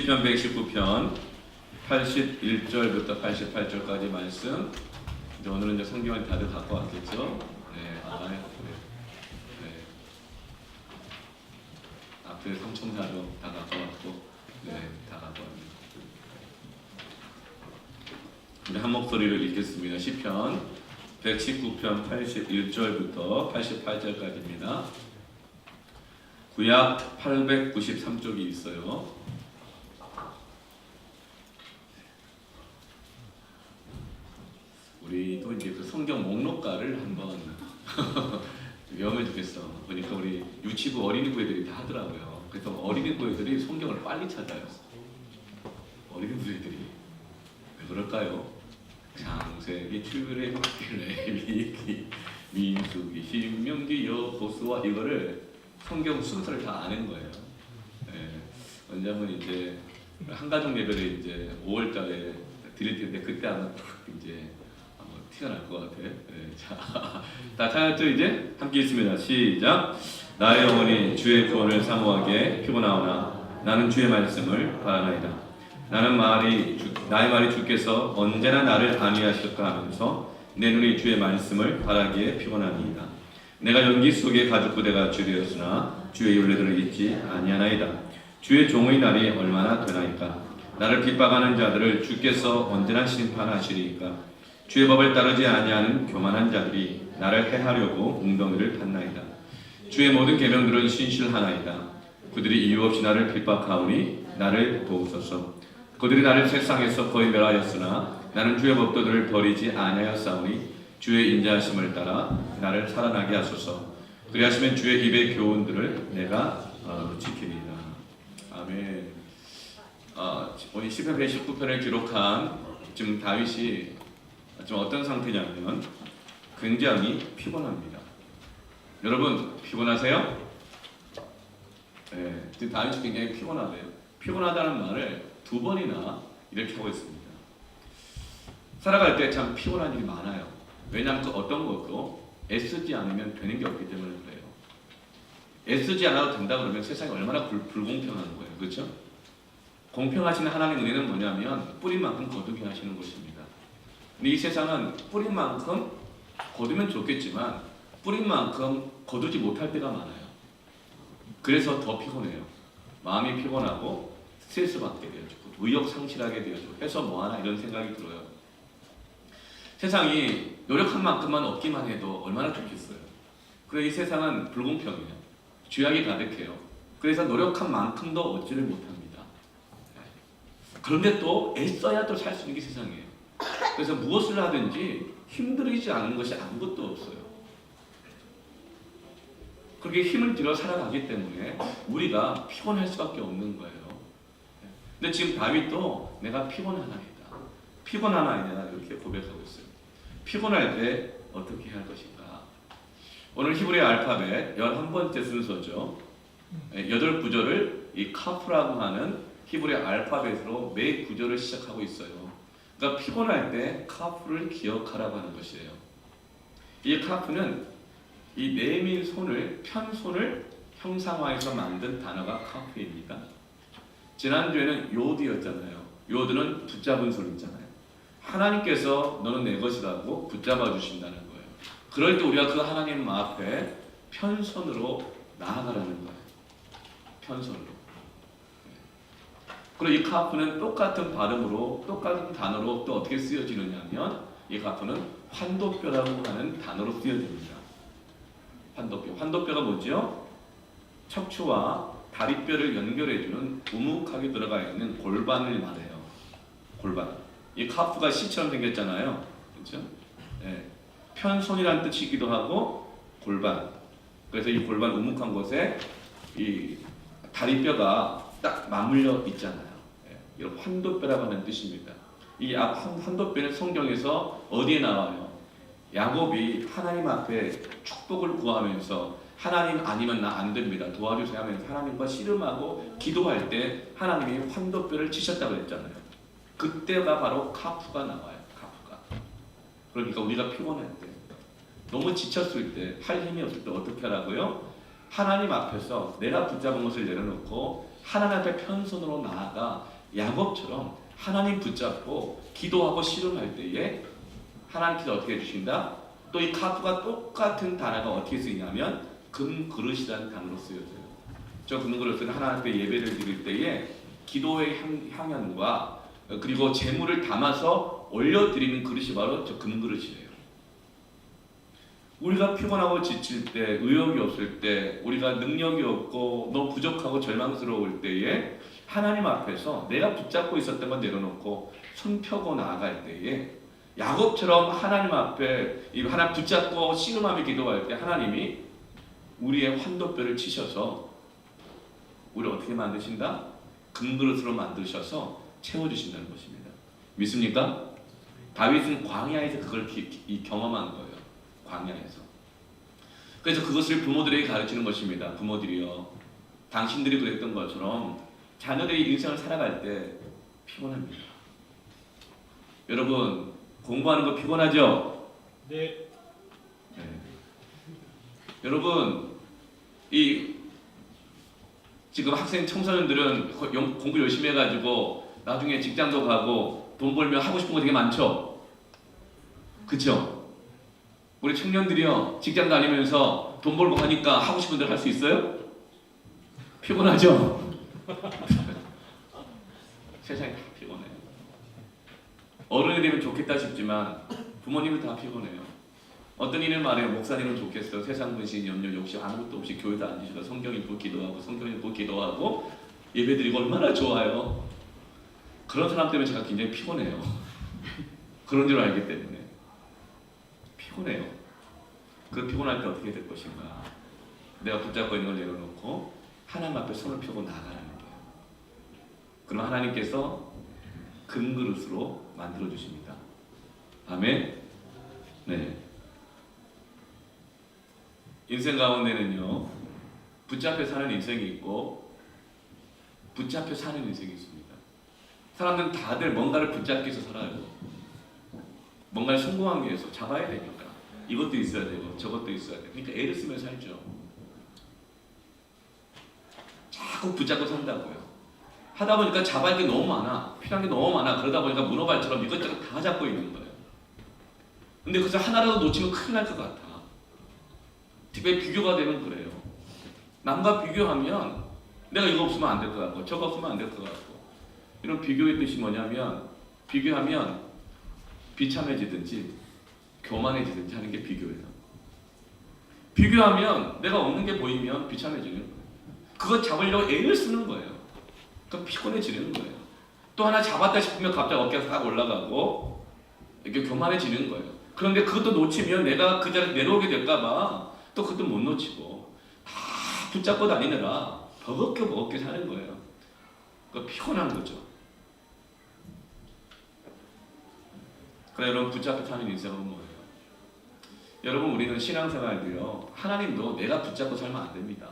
시편 119편 81절부터 88절까지 말씀. 이제 오늘은 이제 성경을 다들 갖고 왔겠죠? 네, 네. 앞에 성청자도 다 갖고 왔고, 네, 다 갖고 왔습니다. 우리 한 목소리를 읽겠습니다. 시편 119편 81절부터 88절까지입니다. 구약 893쪽이 있어요. 우리도 이제 그 성경 목록가를 한번 외우면 좋겠어. 보니까 우리 유치부 어린이부 애들이 다 하더라고요. 그래서 어린이부 애들이 성경을 빨리 찾아요. 어린이부 애들이 왜 그럴까요? 창세기, 출애굽기, 레위기, 민수기, 신명기, 여호수아 이거를 성경 순서를 다 아는 거예요. 네. 원장은 이제 한가족 예배를 이제 5월달에 드릴 텐데 그때 아마 이제 티가 날 것 같아. 네. 자, 다 찾았죠 이제? 함께 있습니다. 시작. 나의 영혼이 주의 구원을 사모하게 피곤하오나 나는 주의 말씀을 바라나이다. 나의 말이 주께서 언제나 나를 안위하실까 하면서 내 눈이 주의 말씀을 바라기에 피곤하니이다. 내가 연기 속에 가죽 부대가 주되었으나 주의 윤례들을 잊지 아니하나이다. 주의 종의 날이 얼마나 되나이까. 나를 핍박하는 자들을 주께서 언제나 심판하시리이까. 주의 법을 따르지 아니하는 교만한 자들이 나를 해하려고 웅덩이를 팠나이다. 주의 모든 계명들은 신실하나이다. 그들이 이유 없이 나를 핍박하오니 나를 도우소서. 그들이 나를 세상에서 거의 멸하였으나 나는 주의 법도들을 버리지 아니하였사오니 주의 인자하심을 따라 나를 살아나게 하소서. 그리하시면 주의 입의 교훈들을 내가 지키리이다. 아멘. 오늘 시편 119편을 기록한 지금 다윗이 지금 어떤 상태냐면 굉장히 피곤합니다. 여러분 피곤하세요? 네, 지금 다윗이 굉장히 피곤하대요. 피곤하다는 말을 2번이나 이렇게 하고 있습니다. 살아갈 때 참 피곤한 일이 많아요. 왜냐하면 그 어떤 것도 애쓰지 않으면 되는 게 없기 때문에 그래요. 애쓰지 않아도 된다 그러면 세상이 얼마나 불공평한 거예요. 그렇죠? 공평하신 하나님의 은혜는 뭐냐면 뿌린 만큼 거두게 하시는 것입니다. 근데 이 세상은 뿌린 만큼 거두면 좋겠지만 뿌린 만큼 거두지 못할 때가 많아요. 그래서 더 피곤해요. 마음이 피곤하고 스트레스 받게 되어지고 의욕 상실하게 되어지고 해서 뭐하나 이런 생각이 들어요. 세상이 노력한 만큼만 얻기만 해도 얼마나 좋겠어요. 그래서 이 세상은 불공평해요. 죄악이 가득해요. 그래서 노력한 만큼도 얻지를 못합니다. 그런데 또 애써야 또 살 수 있는 게 세상이에요. 그래서 무엇을 하든지 힘들이지 않은 것이 아무것도 없어요. 그렇게 힘을 들여 살아가기 때문에 우리가 피곤할 수밖에 없는 거예요. 근데 지금 다윗도 내가 피곤하나이다. 피곤하나이다 이렇게 고백하고 있어요. 피곤할 때 어떻게 해야 할 것인가. 오늘 히브리 알파벳 11번째 순서죠. 8구절을 이 카프라고 하는 히브리 알파벳으로 매 구절을 시작하고 있어요. 그러니까 피곤할 때 카프를 기억하라고 하는 것이에요. 이 카프는 이 내민 손을, 편손을 형상화해서 만든 단어가 카프입니다. 지난주에는 요드였잖아요. 요드는 붙잡은 손이잖아요. 하나님께서 너는 내 것이라고 붙잡아 주신다는 거예요. 그럴 때 우리가 그 하나님 앞에 편손으로 나아가라는 거예요. 편손으로. 그리고 이 카프는 똑같은 발음으로 똑같은 단어로 또 어떻게 쓰여지느냐면 이 카프는 환도뼈라고 하는 단어로 쓰여집니다. 환도뼈. 환도뼈가 뭐죠? 척추와 다리뼈를 연결해주는 우묵하게 들어가 있는 골반을 말해요. 골반. 이 카프가 C처럼 생겼잖아요. 그렇죠? 네. 편손이라는 뜻이기도 하고 골반. 그래서 이 골반 우묵한 곳에 이 다리뼈가 딱 맞물려 있잖아요. 이런 환도뼈라고 하는 뜻입니다. 이 환도뼈는 성경에서 어디에 나와요? 야곱이 하나님 앞에 축복을 구하면서 하나님 아니면 나 안 됩니다. 도와주세요 하면서 하나님과 씨름하고 기도할 때 하나님이 환도뼈를 치셨다고 했잖아요. 그때가 바로 카프가 나와요. 카프가. 그러니까 우리가 피곤할 때, 너무 지쳤을 때, 할 힘이 없을 때 어떻게 하라고요? 하나님 앞에서 내가 붙잡은 것을 내려놓고 하나님 앞에 편손으로 나아가 야곱처럼 하나님 붙잡고 기도하고 씨름할 때에 하나님께서 어떻게 해주신다? 또 이 카프가 똑같은 단어가 어떻게 쓰이냐면 금그릇이라는 단어로 쓰여져요. 저 금그릇은 하나님 앞에 예배를 드릴 때에 기도의 향연과 그리고 재물을 담아서 올려드리는 그릇이 바로 저 금그릇이에요. 우리가 피곤하고 지칠 때, 의욕이 없을 때, 우리가 능력이 없고 너무 부족하고 절망스러울 때에 하나님 앞에서 내가 붙잡고 있었던 건 내려놓고 손 펴고 나아갈 때에 야곱처럼 하나님 앞에 하나 붙잡고 씨름하며 기도할 때 하나님이 우리의 환도뼈를 치셔서 우리를 어떻게 만드신다? 금그릇으로 만드셔서 채워주신다는 것입니다. 믿습니까? 다윗은 광야에서 그걸 경험한 거예요. 광야에서. 그래서 그것을 부모들에게 가르치는 것입니다. 부모들이요, 당신들이 그랬던 것처럼 자녀들이 인생을 살아갈 때 피곤합니다. 여러분 공부하는 거 피곤하죠? 네. 여러분 지금 학생 청소년들은 공부 열심히 해가지고 나중에 직장도 가고 돈 벌면 하고 싶은 거 되게 많죠? 그쵸? 우리 청년들이요, 직장 다니면서 돈 벌고 하니까 하고 싶은 대로 할 수 있어요? 피곤하죠? 세상이 다 피곤해요. 어른이 되면 좋겠다 싶지만 부모님은 다 피곤해요. 어떤 이는 말해요. 목사님은 좋겠어. 세상 근심, 염려, 욕심 아무것도 없이 교회도 앉으셔서 성경 읽고 기도하고 성경 읽고 기도하고 예배드리고 얼마나 좋아요. 그런 사람 때문에 제가 굉장히 피곤해요. 그런 줄 알기 때문에 피곤해요. 그 피곤할 때 어떻게 될 것인가? 내가 붙잡고 있는 걸 내려놓고 하나님 앞에 손을 펴고 나가라는 거예요. 그럼 하나님께서 금그릇으로 만들어 주십니다. 아멘. 네. 인생 가운데는요, 붙잡혀 사는 인생이 있고 붙잡혀 사는 인생이 있습니다. 사람들은 다들 뭔가를 붙잡기 위해서 살아요. 뭔가를 성공하기 위해서 잡아야 되니까 이것도 있어야 되고 저것도 있어야 돼. 그러니까 애를 쓰며 살죠. 자꾸 붙잡고 산다고요. 하다 보니까 잡아야 할 게 너무 많아, 필요한 게 너무 많아. 그러다 보니까 문어발처럼 이것저것 다 잡고 있는 거예요. 근데 그래서 하나라도 놓치면 큰일 날 것 같아. 특히 비교가 되면 그래요. 남과 비교하면 내가 이거 없으면 안 될 것 같고 저거 없으면 안 될 것 같고, 이런 비교의 뜻이 뭐냐면 비교하면 비참해지든지 교만해지든지 하는 게 비교예요. 비교하면 내가 없는 게 보이면 비참해지는 거예요. 그거 잡으려고 애를 쓰는 거예요. 그럼 피곤해지는 거예요. 또 하나 잡았다 싶으면 갑자기 어깨가 싹 올라가고 이렇게 교만해지는 거예요. 그런데 그것도 놓치면 내가 그 자리에 내려오게 될까봐 또 그것도 못 놓치고 다 붙잡고 다니느라 버겁게 사는 거예요. 그 피곤한 거죠. 그래, 여러분 붙잡고 사는 인생은 뭐예요? 여러분 우리는 신앙생활도요, 하나님도 내가 붙잡고 살면 안 됩니다.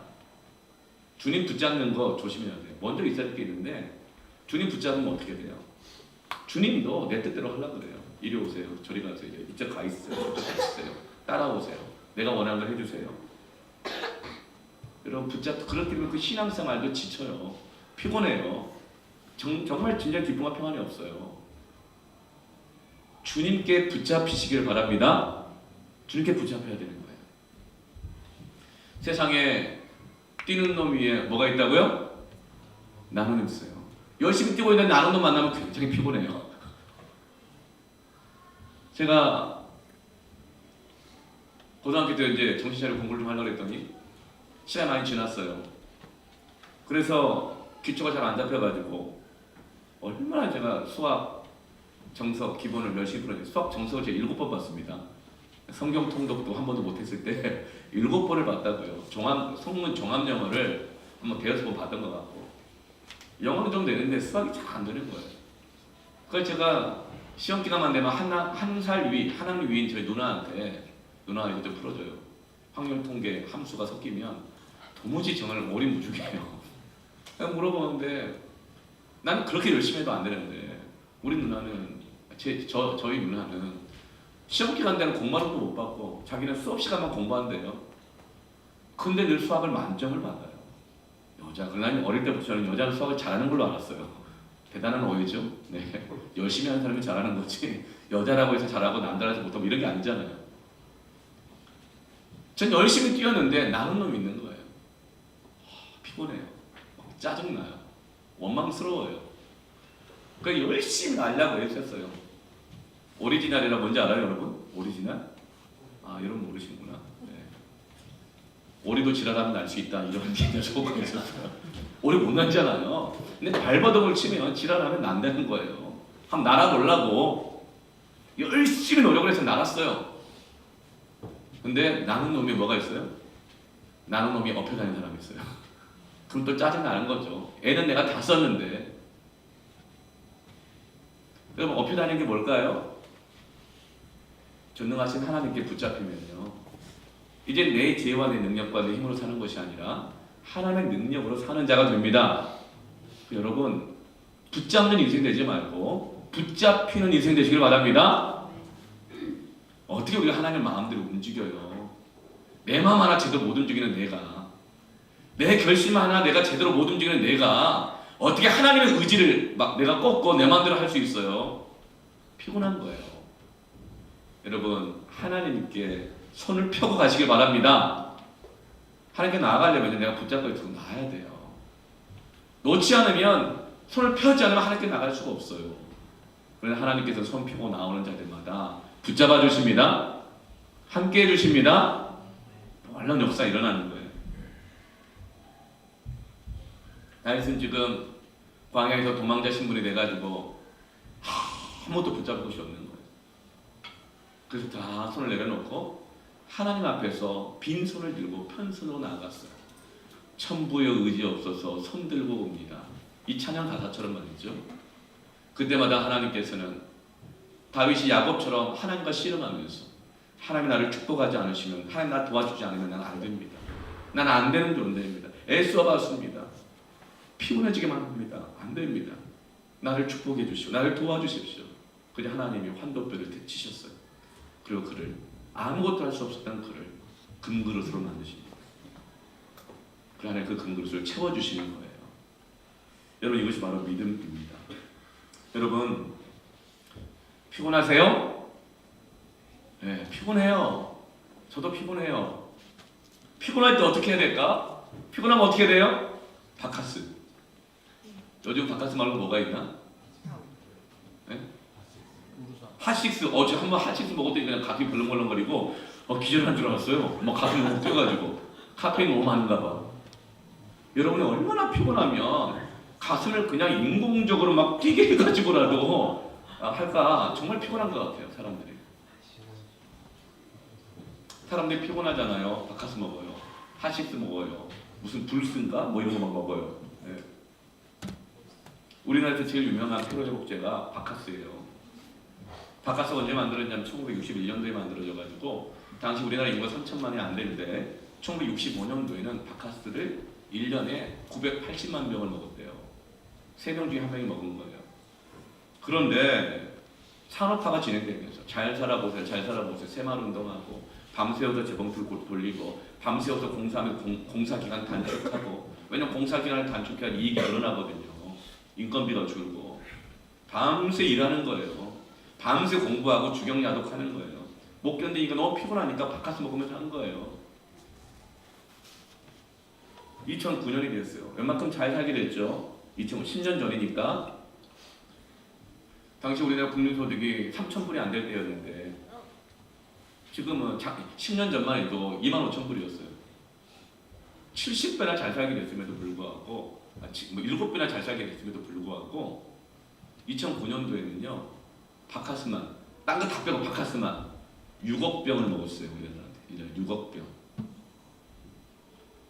주님 붙잡는 거 조심해야 돼요. 먼저 있어야 될 게 있는데 주님 붙잡으면 어떻게 돼요? 주님도 내 뜻대로 하려고 그래요. 이리 오세요, 저리 가세요, 이쪽 가 있어요, 저쪽 가 있어요, 따라오세요, 내가 원하는 걸 해주세요. 여러분 그렇게 되면 그 신앙생활도 지쳐요. 피곤해요. 정말 진짜 기쁨과 평안이 없어요. 주님께 붙잡히시길 바랍니다. 주님께 붙잡혀야 되는 거예요. 세상에 뛰는 놈 위에 뭐가 있다고요? 나무는 있어요. 열심히 뛰고 있는 나무는 만나면 굉장히 피곤해요. 제가 고등학교 때 이제 정신차려 공부를 좀 하려고 했더니 시간이 많이 지났어요. 그래서 기초가 잘 안 잡혀가지고 얼마나 제가 수학, 정석, 기본을 열심히 풀었는데 수학, 정석을 제가 7번 봤습니다. 성경 통독도 한 번도 못했을 때 7번을 봤다고요. 성문 종합영어를 한번 대여섯 번 봤던 것 같고, 영어는 좀 되는데 수학이 잘 안 되는 거예요. 그래서 제가 시험 기간만 되면 한 살 위, 한 학년 위인 저희 누나한테 누나 이거 좀 풀어줘요. 확률 통계 함수가 섞이면 도무지 저는 오리무중이에요. 물어보는데 나는 그렇게 열심히 해도 안 되는데 우리 누나는 저희 누나는 시험 기간 때는 공부하는 거 못 받고 자기는 수업 시간만 공부한대요. 근데 늘 수학을 만점을 받아요. 자, 그러나 어릴 때부터 저는 여자는 수학을 잘하는 걸로 알았어요. 대단한 오해죠. 네. 열심히 하는 사람이 잘하는 거지 여자라고 해서 잘하고 남자라서 못하고 이런 게 아니잖아요. 전 열심히 뛰었는데 나는 놈이 있는 거예요. 피곤해요. 짜증나요. 원망스러워요. 그러니까 열심히 하려고 했었어요. 오리지널이라 뭔지 알아요, 여러분? 오리지널? 아, 여러분 모르시는구나. 네. 오리도 지랄하면 날 수 있다. 이런 얘기가 조금 있었어요. 오리 못 날잖아요. 근데 발버둥을 치면 지랄하면 난다는 거예요. 한번 날아보려고 열심히 노력을 해서 날았어요. 근데 나는 놈이 뭐가 있어요? 나는 놈이 업혀 다니는 사람이 있어요. 그럼 또 짜증나는 거죠. 애는 내가 다 썼는데. 그럼 업혀 다니는 게 뭘까요? 전능하신 하나님께 붙잡히면요. 이제 내 지혜와 내 능력과 내 힘으로 사는 것이 아니라 하나님의 능력으로 사는 자가 됩니다. 여러분, 붙잡는 인생 되지 말고 붙잡히는 인생 되시길 바랍니다. 어떻게 우리가 하나님의 마음대로 움직여요? 내 마음 하나 제대로 못 움직이는 내가, 내 결심 하나 내가 제대로 못 움직이는 내가 어떻게 하나님의 의지를 막 내가 꺾고 내 마음대로 할 수 있어요? 피곤한 거예요. 여러분, 하나님께 손을 펴고 가시길 바랍니다. 하나님께 나아가려면 내가 붙잡고 있고 나아야 돼요. 놓지 않으면, 손을 펴지 않으면 하나님께 나갈 수가 없어요. 그래서 하나님께서 손 펴고 나오는 자들마다 붙잡아 주십니다. 함께 해주십니다. 놀라운 역사 일어나는 거예요. 다윗은 지금 광야에서 도망자 신분이 돼가지고 아무것도 붙잡을 곳이 없는 거예요. 그래서 다 손을 내려놓고 하나님 앞에서 빈손을 들고 편손으로 나아갔어요. 천부의 의지 없어서 손 들고 옵니다. 이 찬양 가사처럼 말이죠. 그때마다 하나님께서는 다윗이 야곱처럼 하나님과 씨름하면서 하나님이 나를 축복하지 않으시면, 하나님 나 도와주지 않으면 난 안 됩니다. 난 안 되는 존재입니다. 애써봤습니다. 피곤해지게만 합니다. 안 됩니다. 나를 축복해 주시오. 나를 도와주십시오. 그냥 하나님이 환도뼈를 치셨어요. 그리고 그를, 아무것도 할 수 없었던 그를 금그릇으로 만드십니다. 그 안에 그 금그릇을 채워주시는 거예요. 여러분, 이것이 바로 믿음입니다. 여러분, 피곤하세요? 네, 피곤해요. 저도 피곤해요. 피곤할 때 어떻게 해야 될까? 피곤하면 어떻게 돼요? 바카스. 요즘 바카스 말고 뭐가 있나? 네? 핫식스. 어제 한번 핫식스 먹었더니 그냥 가슴이 벌렁벌렁거리고 기절한 줄 알았어요. 막 가슴이 너무 뛰어가지고 카페인 너무 많은가 봐. 여러분이 얼마나 피곤하면 가슴을 그냥 인공적으로 막 뛰게 해가지고라도 할까? 정말 피곤한 것 같아요. 사람들이 피곤하잖아요. 바카스 먹어요. 핫식스 먹어요. 무슨 불스인가? 뭐 이런 거만 먹어요. 네. 우리나라에서 제일 유명한 피로회복제가 바카스예요. 바카스가 언제 만들어졌냐면 1961년도에 만들어져가지고 당시 우리나라 인구가 3천만이 안 되는데 1965년도에는 바카스를 1년에 980만 병을 먹었대요. 3명 중에 1명이 먹은 거예요. 그런데 산업화가 진행되면서 잘 살아보세요, 잘 살아보세요, 새마을운동하고 밤새워서 재봉틀 돌리고 밤새워서 공사하면 공사기간 단축하고, 왜냐면 공사기간을 단축해야 이익이 늘어나거든요. 인건비가 줄고 밤새 일하는 거예요. 밤새 공부하고 주경야독하는 거예요. 못 견디니까 너무 피곤하니까 바카스 먹으면서 한 거예요. 2009년이 됐어요. 웬만큼 잘 살게 됐죠. 10년 전이니까. 당시 우리나라 국민소득이 3,000불이 안 될 때였는데 지금은 10년 전만 해도 25,000불이었어요. 70배나 잘 살게 됐음에도 불구하고, 7배나 잘 살게 됐음에도 불구하고 2009년도에는요 바카스만, 딴 거 다 빼고 바카스만 6억 병을 먹었어요. 우리나라한테 6억 병.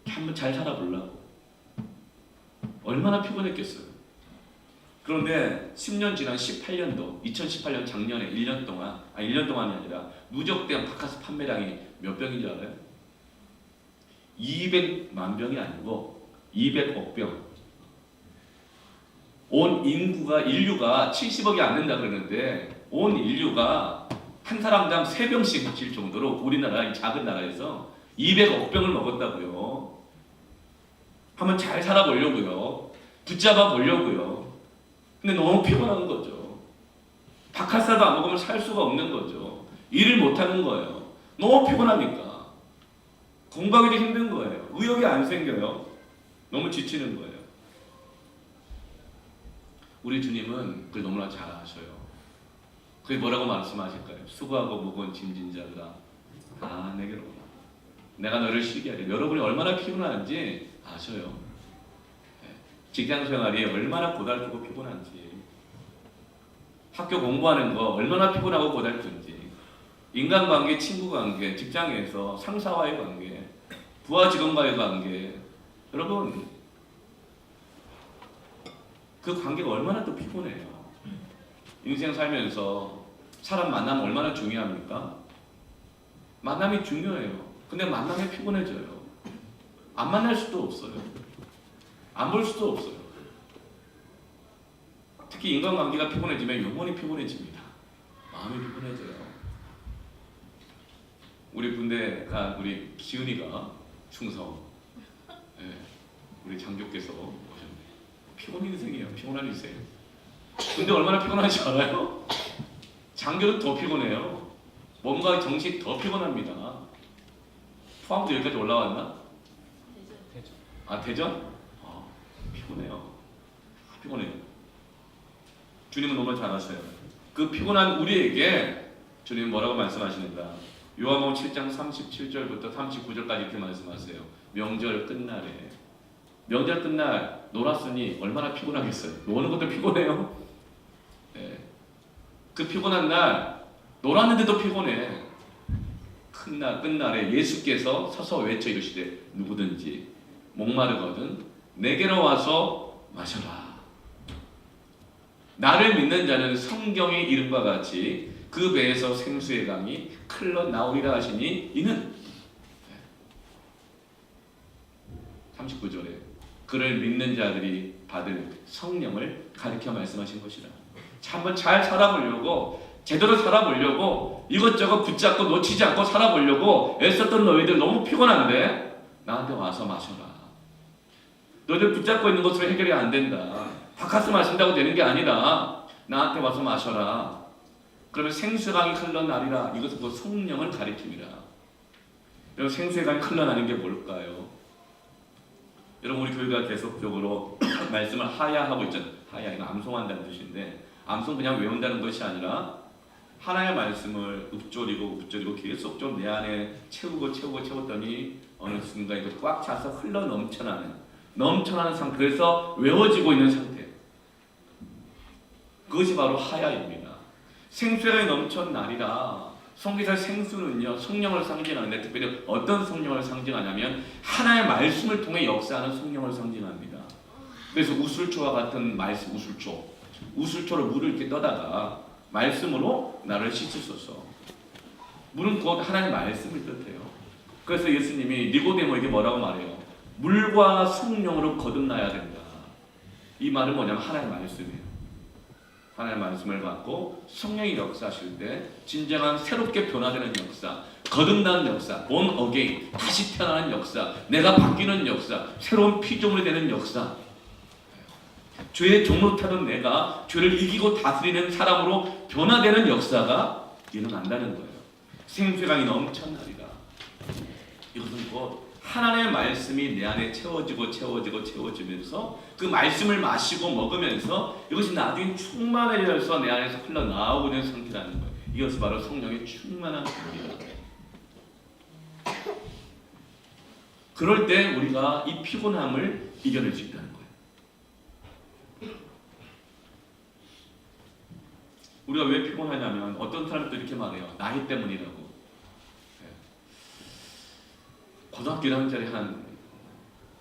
한번 잘 살아보려고. 얼마나 피곤했겠어요. 그런데 10년 지난 18년도, 2018년 작년에 1년 동안, 1년 동안이 아니라 누적된 바카스 판매량이 몇 병인지 알아요? 200만 병이 아니고 200억 병. 온 인류가 70억이 안 된다 그러는데 온 인류가 한 사람당 3병씩 마실 정도로 우리나라 이 작은 나라에서 200억 병을 먹었다고요. 한번 잘 살아보려고요. 붙잡아 보려고요. 근데 너무 피곤한 거죠. 박하사도 안 먹으면 살 수가 없는 거죠. 일을 못하는 거예요. 너무 피곤하니까. 공부하기도 힘든 거예요. 의욕이 안 생겨요. 너무 지치는 거예요. 우리 주님은 그걸 너무나 잘 아셔요. 그게 뭐라고 말씀하실까요? 수고하고 무거운 짐진 자들아 다 내게로 오라. 내가 너를 쉬게 하리. 여러분이 얼마나 피곤한지 아셔요. 직장 생활이 얼마나 고달프고 피곤한지, 학교 공부하는 거 얼마나 피곤하고 고달픈지, 인간관계, 친구관계, 직장에서 상사와의 관계, 부하 직원과의 관계, 여러분 그 관계가 얼마나 또 피곤해요. 인생 살면서 사람 만나면 얼마나 중요합니까? 만남이 중요해요. 근데 만남이 피곤해져요. 안 만날 수도 없어요. 안 볼 수도 없어요. 특히 인간관계가 피곤해지면 영혼이 피곤해집니다. 마음이 피곤해져요. 우리 군대 간 우리 기은이가 충성, 우리 장교께서 오셨네. 피곤 인생이에요. 피곤한 인생. 근데 얼마나 피곤한지 알아요? 장교는 더 피곤해요. 몸과 정신 더 피곤합니다. 포항도 여기까지 올라왔나? 대전. 아 대전? 피곤해요. 피곤해요. 주님은 너무 잘하세요. 그 피곤한 우리에게 주님은 뭐라고 말씀하시는가? 요한복음 7장 37절부터 39절까지 이렇게 말씀하세요. 명절 끝날에, 명절 끝날 놀았으니 얼마나 피곤하겠어요. 노는 것도 피곤해요. 그 피곤한 날 놀았는데도 피곤해. 끝날에 예수께서 서서 외쳐 이르시되 누구든지 목마르거든 내게로 와서 마셔라. 나를 믿는 자는 성경에 이른 바 같이 그 배에서 생수의 강이 흘러 나오리라 하시니 이는 39절에 그를 믿는 자들이 받을 성령을 가리켜 말씀하신 것이라. 한번 잘 살아보려고, 제대로 살아보려고, 이것저것 붙잡고 놓치지 않고 살아보려고 애썼던 너희들 너무 피곤한데 나한테 와서 마셔라. 너희들 붙잡고 있는 것으로 해결이 안 된다. 바카스 마신다고 되는 게 아니라 나한테 와서 마셔라. 그러면 생수강이 흘러나리라. 이것은 그 성령을 가리킵니다. 여러분 생수의 강이 흘러나는 게 뭘까요? 여러분 우리 교회가 계속적으로 말씀을 하야하고 있잖아요. 하야 이거 암송한다는 뜻인데 암송 그냥 외운다는 것이 아니라 하나의 말씀을 읊조리고 계속 좀 내 안에 채웠더니 어느 순간 이거 꽉 차서 흘러 넘쳐나는 상태. 그래서 외워지고 있는 상태. 그것이 바로 하야입니다. 생수가 넘쳐나리라. 성경에서 생수는요 성령을 상징하는데 특별히 어떤 성령을 상징하냐면 하나의 말씀을 통해 역사하는 성령을 상징합니다. 그래서 우슬초와 같은 말씀, 우슬초로 물을 이렇게 떠다가 말씀으로 나를 씻으소서. 물은 곧 하나님의 말씀을 뜻해요. 그래서 예수님이 니고데모에게 뭐라고 말해요? 물과 성령으로 거듭나야 된다. 이 말은 뭐냐면 하나님의 말씀이에요. 하나님의 말씀을 받고 성령이 역사하실 때 진정한 새롭게 변화되는 역사, 거듭나는 역사, born again, 다시 태어나는 역사, 내가 바뀌는 역사, 새로운 피조물이 되는 역사, 죄의 종로 타던 내가 죄를 이기고 다스리는 사람으로 변화되는 역사가 일어난다는 거예요. 생수의 강이 넘쳐나리라. 이것은 곧 하나님의 말씀이 내 안에 채워지면서 그 말씀을 마시고 먹으면서 이것이 나중에 충만해져서 내 안에서 흘러나오고 있는 상태라는 거예요. 이것이 바로 성령의 충만한 겁니다. 그럴 때 우리가 이 피곤함을 이겨낼 수 있다는 거예요. 우리가 왜 피곤하냐면 어떤 사람도 이렇게 말해요. 나이 때문이라고. 고등학교 1학년짜리 한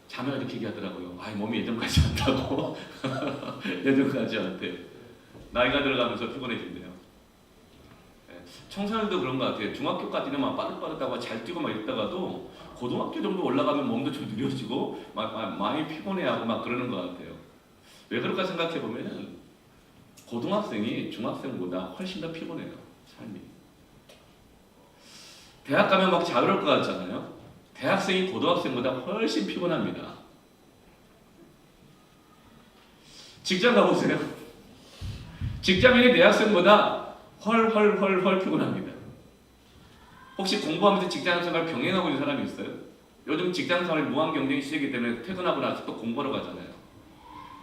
자매가 이렇게 얘기하더라고요. 몸이 예전까지 않다고. 예전까지 않대요. 나이가 들어가면서 피곤해진대요. 청소년도 그런 것 같아요. 중학교까지는 막 빠듯빠듯하고 잘 뛰고 막 이러다가도 고등학교 정도 올라가면 몸도 좀 느려지고 많이 피곤해하고 막 그러는 것 같아요. 왜 그럴까 생각해 보면은 고등학생이 중학생보다 훨씬 더 피곤해요. 삶이. 대학 가면 막 자유로울 것 같잖아요. 대학생이 고등학생보다 훨씬 피곤합니다. 직장 가보세요. 직장인이 대학생보다 헐 피곤합니다. 혹시 공부하면서 직장생활 병행하고 있는 사람이 있어요? 요즘 직장생활이 무한 경쟁이 시작이기 때문에 퇴근하고 나서 또 공부하러 가잖아요.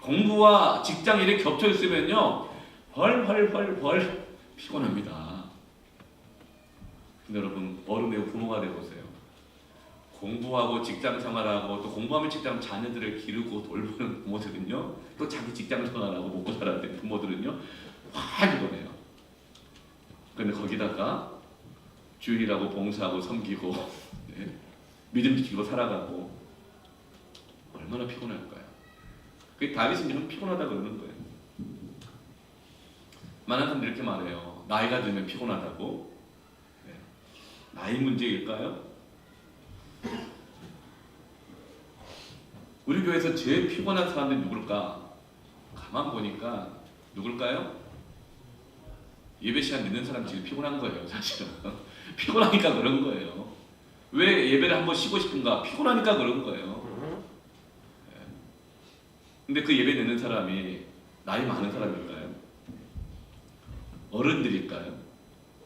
공부와 직장일이 겹쳐 있으면요, 헐 피곤합니다. 근데 여러분, 어른 되고 부모가 되보세요. 공부하고 직장생활하고 또 공부하면 직장 자녀들을 기르고 돌보는 부모들은요, 또 자기 직장생활하고 먹고 살아야 되는 부모들은요, 확 피곤해요. 근데 거기다가 주일하고 봉사하고 섬기고 네, 믿음 지키고 살아가고 얼마나 피곤할까요? 그 다윗은 지금 피곤하다 그러는 거예요. 많은 사람들이 이렇게 말해요. 나이가 들면 피곤하다고. 네. 나이 문제일까요? 우리 교회에서 제일 피곤한 사람들이 누굴까? 가만 보니까 누굴까요? 예배 시간 늦는 사람이 제일 피곤한 거예요, 사실은. 피곤하니까 그런 거예요. 왜 예배를 한번 쉬고 싶은가? 피곤하니까 그런 거예요. 근데 그 예배 늦는 사람이 나이 많은 사람일까요? 어른들일까요?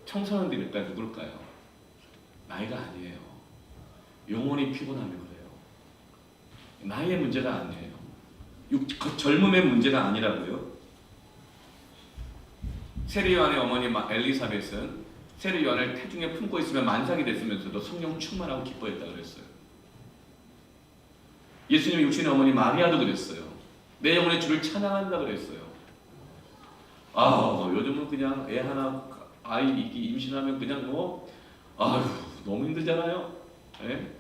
청소년들일까요? 누굴까요? 나이가 아니에요. 영혼이 피곤하면 그래요. 나이의 문제가 아니에요. 젊음의 문제가 아니라고요. 세례 요한의 어머니 엘리사벳은 세례 요한을 태중에 품고 있으면 만삭이 됐으면서도 성령 충만하고 기뻐했다 그랬어요. 예수님 육신의 어머니 마리아도 그랬어요. 내 영혼의 주를 찬양한다 그랬어요. 요즘은 그냥 애 하나 아이 임신하면 그냥 너무 힘들잖아요. 예?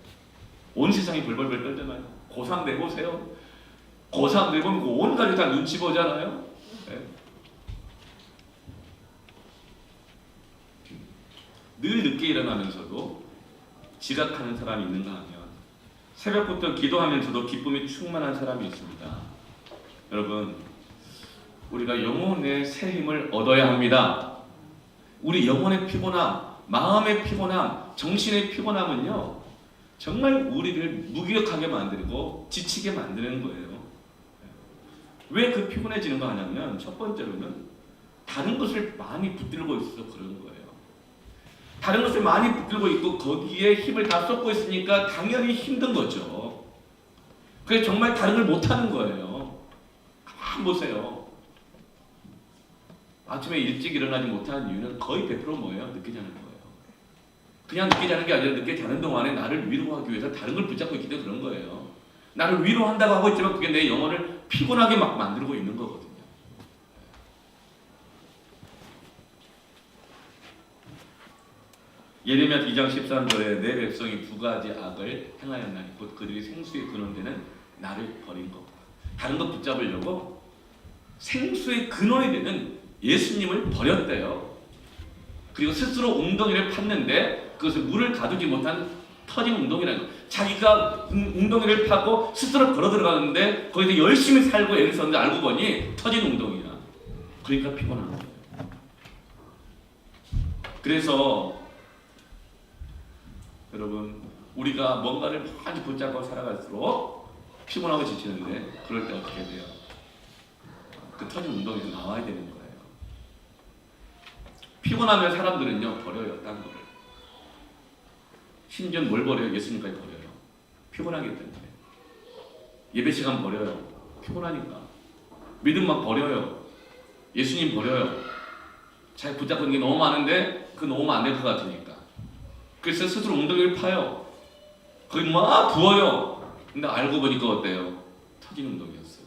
온 세상이 벌벌벌 떨잖아요. 고3 내보세요. 고3 내보면 온 가족이 다 눈치 보잖아요. 예? 늘 늦게 일어나면서도 지각하는 사람이 있는가 하면 새벽부터 기도하면서도 기쁨이 충만한 사람이 있습니다. 여러분, 우리가 영혼의 새 힘을 얻어야 합니다. 우리 영혼의 피곤함, 마음의 피곤함, 정신의 피곤함은요, 정말 우리를 무기력하게 만들고 지치게 만드는 거예요. 왜 그 피곤해지는 거 하냐면 첫 번째로는 다른 것을 많이 붙들고 있어서 그런 거예요. 다른 것을 많이 붙들고 있고 거기에 힘을 다 쏟고 있으니까 당연히 힘든 거죠. 그래서 정말 다른 걸 못하는 거예요. 가만 보세요. 아침에 일찍 일어나지 못하는 이유는 거의 100% 뭐예요? 늦게 자는 거예요. 그냥 늦게 자는 게 아니라 늦게 자는 동안에 나를 위로하기 위해서 다른 걸 붙잡고 있기 때문에 그런 거예요. 나를 위로한다고 하고 있지만 그게 내 영혼을 피곤하게 막 만들고 있는 거거든요. 예레미야 2장 13절에 내 백성이 두 가지 악을 행하였나니 곧 그들이 생수의 근원되는 나를 버린 것. 다른 것 붙잡으려고 생수의 근원이 되는 예수님을 버렸대요. 그리고 스스로 웅덩이를 팠는데 그것을 물을 가두지 못한 터진 웅덩이라는 거예요. 자기가 웅덩이를 파고 스스로 걸어 들어가는데 거기서 열심히 살고 애를 썼는데 알고 보니 터진 웅덩이야. 그러니까 피곤한 거예요. 그래서 여러분, 우리가 뭔가를 많이 붙잡고 살아갈수록 피곤하고 지치는데 그럴 때 어떻게 돼요? 그 터진 웅덩이에서 나와야 되는 거예요. 피곤하면 사람들은요 버려요, 딴 거를. 심지어 뭘 버려요? 예수님까지 버려요. 피곤하기 때문에. 예배 시간 버려요. 피곤하니까. 믿음 막 버려요. 예수님 버려요. 자기 붙잡고 있는 게 너무 많은데 그 놓으면 안 될 것 같으니까. 그래서 스스로 웅덩이를 파요. 거기 막 부어요. 근데 알고 보니까 어때요? 터진 웅덩이였어요.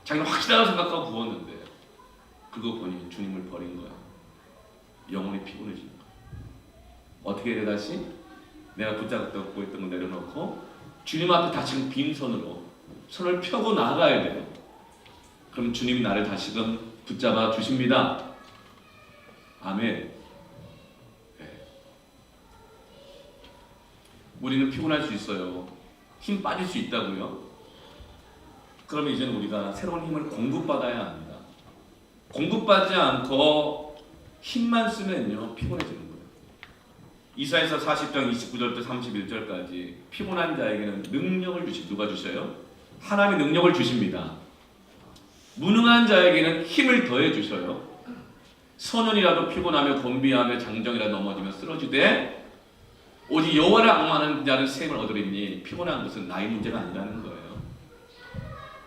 자기는 확실하다고 생각하고 부었는데 그거 보니 주님을 버린 거야. 영혼이 피곤해지는 거야. 어떻게 해야 돼 다시? 내가 붙잡고 있던 거 내려놓고 주님 앞에 다시금 빈손으로 손을 펴고 나아가야 돼요. 그럼 주님이 나를 다시금 붙잡아 주십니다. 아멘. 우리는 피곤할 수 있어요. 힘 빠질 수 있다고요. 그러면 이제는 우리가 새로운 힘을 공급받아야 합니다. 공급받지 않고 힘만 쓰면요 피곤해지는 거예요. 이사야서 40장 29절부터 31절까지 피곤한 자에게는 능력을 누가 주셔요? 하나님이 능력을 주십니다. 무능한 자에게는 힘을 더해 주셔요. 소년이라도 피곤하며 곤비하며 장정이라 넘어지며 쓰러지되 오직 여호와를 악망하는 자는 샘을 얻으리니 피곤한 것은 나의 문제가 아니라는 거예요.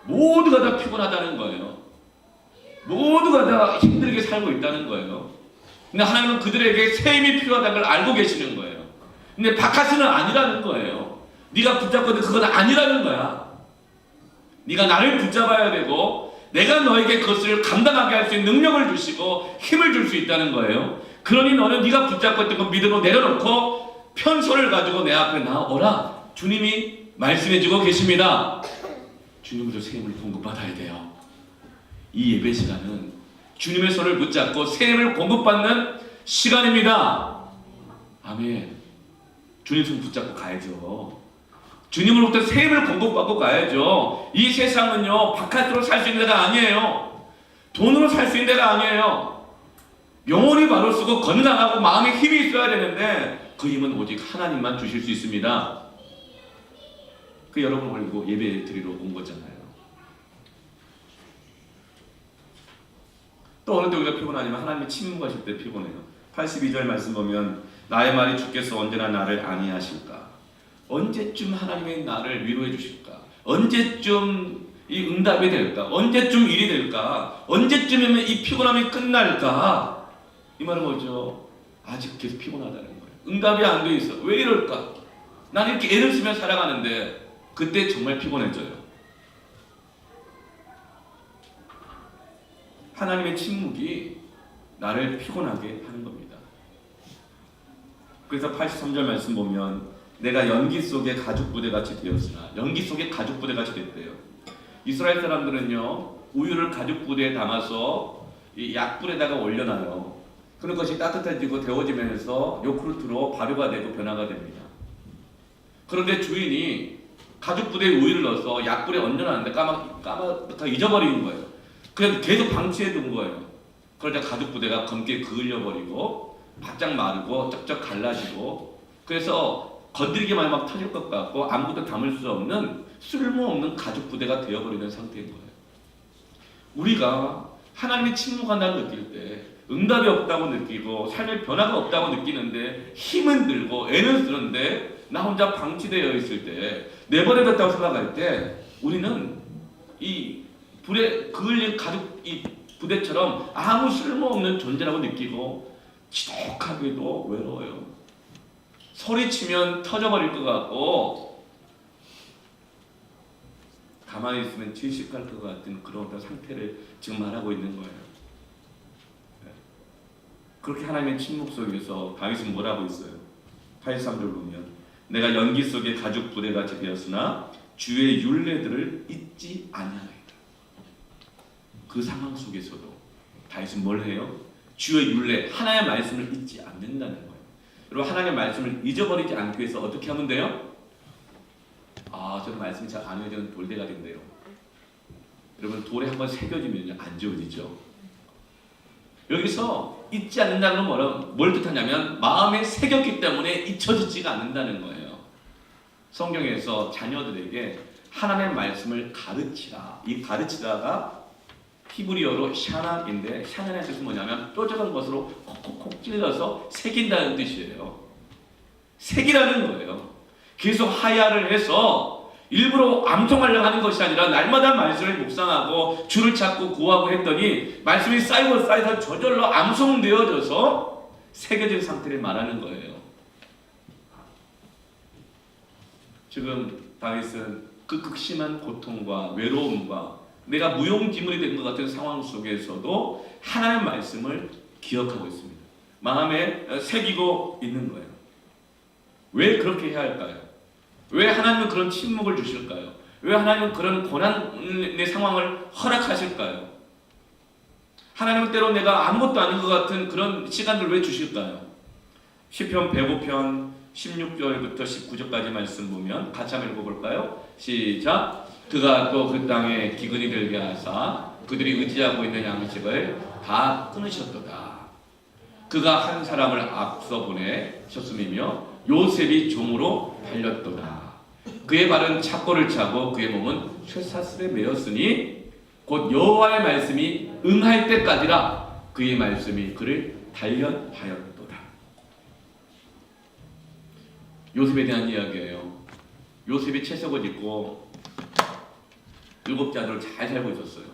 모두가 다 피곤하다는 거예요. 모두가 다 힘들게 살고 있다는 거예요. 근데 하나님은 그들에게 새 힘이 필요하다는 걸 알고 계시는 거예요. 근데 바카스는 아니라는 거예요. 네가 붙잡거든 그건 아니라는 거야. 네가 나를 붙잡아야 되고 내가 너에게 그것을 감당하게 할 수 있는 능력을 주시고 힘을 줄 수 있다는 거예요. 그러니 너는 네가 붙잡고 있던 거 믿음으로 내려놓고 편소를 가지고 내 앞에 나오라. 주님이 말씀해주고 계십니다. 주님으로 새 힘을 공급받아야 돼요. 이 예배 시간은 주님의 손을 붙잡고 새 힘을 공급받는 시간입니다. 아멘. 주님 손 붙잡고 가야죠. 주님으로부터 새 힘을 공급받고 가야죠. 이 세상은요 바깥으로 살 수 있는 데가 아니에요. 돈으로 살 수 있는 데가 아니에요. 영혼이 바로 쓰고 건강하고 마음에 힘이 있어야 되는데 그 힘은 오직 하나님만 주실 수 있습니다. 그 여러분을 올리고 예배 드리러 온 거잖아요. 또 어느 때 우리가 피곤하냐면 하나님이 침묵하실 때 피곤해요. 82절 말씀 보면 나의 말이 주께서 언제나 나를 안위하실까? 언제쯤 하나님이 나를 위로해 주실까? 언제쯤 이 응답이 될까? 언제쯤 일이 될까? 언제쯤이면 이 피곤함이 끝날까? 이 말은 뭐죠? 아직 계속 피곤하다는 거예요. 응답이 안 돼 있어. 왜 이럴까? 나는 이렇게 애를 쓰며 살아가는데 그때 정말 피곤해져요. 하나님의 침묵이 나를 피곤하게 하는 겁니다. 그래서 83절 말씀 보면 내가 연기 속에 가죽 부대같이 되었으나 연기 속에 가죽 부대같이 됐대요. 이스라엘 사람들은요 우유를 가죽 부대에 담아서 이 약불에다가 올려놔요. 그런 것이 따뜻해지고 데워지면서 요구르트로 발효가 되고 변화가 됩니다. 그런데 주인이 가죽 부대에 우유를 넣어서 약불에 얹어놨는데 까맣다 잊어버리는 거예요. 그래서 계속 방치해 둔 거예요. 그러자 가죽 부대가 검게 그을려 버리고 바짝 마르고 쩍쩍 갈라지고 그래서 건드리기만 하면 막 터질 것 같고 아무것도 담을 수 없는 쓸모없는 가죽 부대가 되어버리는 상태인 거예요. 우리가 하나님이 침묵한다고 느낄 때 응답이 없다고 느끼고 삶의 변화가 없다고 느끼는데 힘은 들고 애는 쓰는데 나 혼자 방치되어 있을 때 내버려졌다고 생각할 때 우리는 이 불에 그을린 가죽 이 부대처럼 아무 쓸모없는 존재라고 느끼고 지독하게도 외로워요. 소리치면 터져버릴 것 같고 가만히 있으면 질식할 것 같은 그런 어떤 상태를 지금 말하고 있는 거예요. 그렇게 하나님의 침묵 속에서 다윗은 뭐라고 있어요? 83절 보면 내가 연기 속에 가죽 부대같이 되었으나 주의 율례들을 잊지 아니하나이다. 그 상황 속에서도 다윗은 뭘 해요? 주의 율례, 하나님의 말씀을 잊지 않는다는 거예요. 여러분 하나님의 말씀을 잊어버리지 않기 위해서 어떻게 하면 돼요? 저는 말씀이 잘 안 외워지는 돌대가 된대요. 여러분 돌에 한번 새겨지면 안 지워지죠. 여기서 잊지 않는다는 건 뭘 뜻하냐면 마음에 새겼기 때문에 잊혀지지가 않는다는 거예요. 성경에서 자녀들에게 하나님의 말씀을 가르치라. 이 가르치다가 히브리어로 샤나인데 샤나의 뜻은 뭐냐면 뾰족한 것으로 콕콕콕 찔러서 새긴다는 뜻이에요. 새기라는 거예요. 계속 하야를 해서 일부러 암송하려고 하는 것이 아니라 날마다 말씀을 묵상하고 주를 찾고 구하고 했더니 말씀이 쌓이고 쌓여서 저절로 암송되어져서 새겨진 상태를 말하는 거예요. 지금 다윗은 그 극심한 고통과 외로움과 내가 무용지물이 된 것 같은 상황 속에서도 하나님의 말씀을 기억하고 있습니다. 마음에 새기고 있는 거예요. 왜 그렇게 해야 할까요? 왜 하나님은 그런 침묵을 주실까요? 왜 하나님은 그런 고난의 상황을 허락하실까요? 하나님은 때로 내가 아무것도 아닌 것 같은 그런 시간들을 왜 주실까요? 시편 105편 16절부터 19절까지 말씀 보면 같이 한번 읽어볼까요? 시작! 그가 또 그 땅에 기근이 들게 하사 그들이 의지하고 있는 양식을 다 끊으셨도다. 그가 한 사람을 앞서 보내셨음이며 요셉이 종으로 달렸도다. 그의 발은 착고를 차고 그의 몸은 쇠사슬에 매였으니 곧 여호와의 말씀이 응할 때까지라 그의 말씀이 그를 단련하였도다. 요셉에 대한 이야기예요. 요셉이 채석을 입고 7째 아들을 잘 살고 있었어요.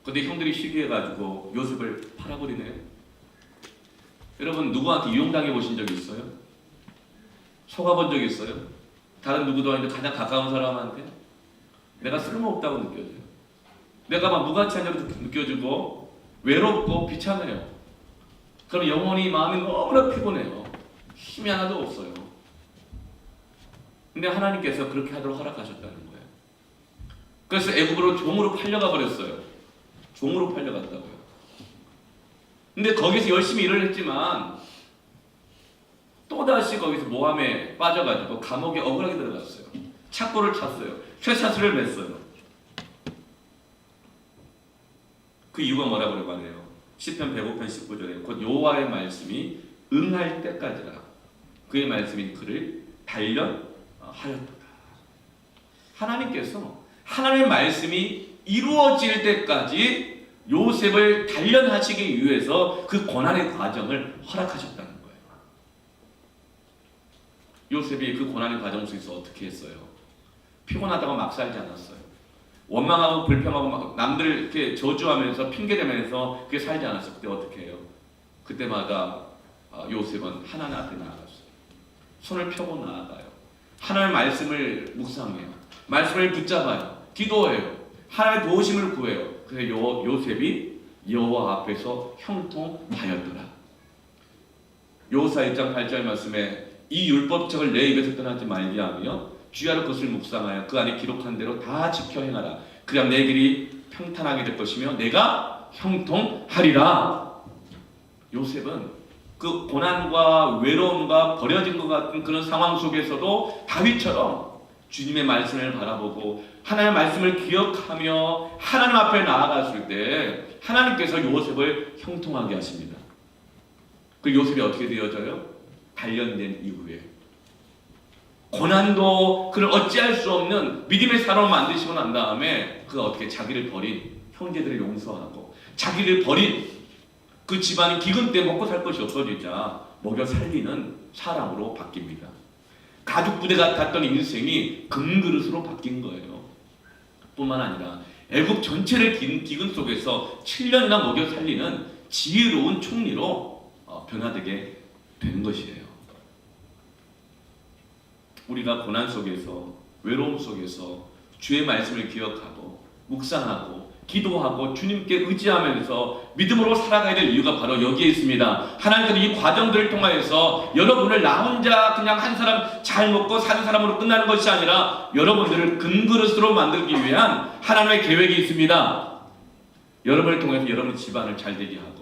근데 형들이 시기해가지고 요셉을 팔아버리네요. 여러분 누구한테 이용당해 보신 적 있어요? 속아본 적 있어요? 다른 누구도 아닌데 가장 가까운 사람한테 내가 쓸모없다고 느껴져요. 내가 막 무가치한 줄 느껴지고 외롭고 비참해요. 그럼 영혼이 마음이 너무나 피곤해요. 힘이 하나도 없어요. 근데 하나님께서 그렇게 하도록 허락하셨다는 거예요. 그래서 애굽으로 종으로 팔려가 버렸어요. 종으로 팔려갔다고요. 근데 거기서 열심히 일을 했지만 또다시 거기서 모함에 빠져가지고 감옥에 억울하게 들어갔어요. 착고를 찼어요. 쇠사슬을 맸어요. 그 이유가 뭐라고 하네요. 시편 105편 19절에 곧 여호와의 말씀이 응할 때까지라 그의 말씀이 그를 단련하였도다. 하나님께서 하나님의 말씀이 이루어질 때까지 요셉을 단련하시기 위해서 그 고난의 과정을 허락하셨다는 거예요. 요셉이 그 고난의 과정 속에서 어떻게 했어요? 피곤하다고 막 살지 않았어요. 원망하고 불평하고 남들 이렇게 저주하면서 핑계대면서 그게 살지 않았어요. 그때 어떻게 해요? 그때마다 요셉은 하나님 앞에 나아갔어요. 손을 펴고 나아가요. 하나님의 말씀을 묵상해요. 말씀을 붙잡아요. 기도해요. 하나님의 도우심을 구해요. 그래서 요셉이 여호와 앞에서 형통하였더라. 여호수아 1장 8절 말씀에 이 율법책을 내 입에서 떠나지 말게 하며 주야로 그것을 묵상하여 그 안에 기록한 대로 다 지켜 행하라. 그럼 내 길이 평탄하게 될 것이며 내가 형통하리라. 요셉은 그 고난과 외로움과 버려진 것 같은 그런 상황 속에서도 다윗처럼 주님의 말씀을 바라보고 하나님의 말씀을 기억하며 하나님 앞에 나아갔을 때 하나님께서 요셉을 형통하게 하십니다. 그 요셉이 어떻게 되어져요? 단련된 이후에 고난도 그를 어찌할 수 없는 믿음의 사람을 만드시고 난 다음에 그가 어떻게 자기를 버린 형제들을 용서하고 자기를 버린 그 집안이 기근 때문에 먹고 살 것이 없어지자 먹여 살리는 사람으로 바뀝니다. 가죽 부대 같았던 인생이 금그릇으로 바뀐 거예요. 뿐만 아니라 애국 전체를 기근 속에서 7년이나 먹여 살리는 지혜로운 총리로 변화되게 되는 것이에요. 우리가 고난 속에서 외로움 속에서 주의 말씀을 기억하고 묵상하고 기도하고 주님께 의지하면서 믿음으로 살아가야 될 이유가 바로 여기에 있습니다. 하나님께서 이 과정들을 통하여서 여러분을 나 혼자 그냥 한 사람 잘 먹고 사는 사람으로 끝나는 것이 아니라 여러분들을 금그릇으로 만들기 위한 하나님의 계획이 있습니다. 여러분을 통해서 여러분 집안을 잘 되게 하고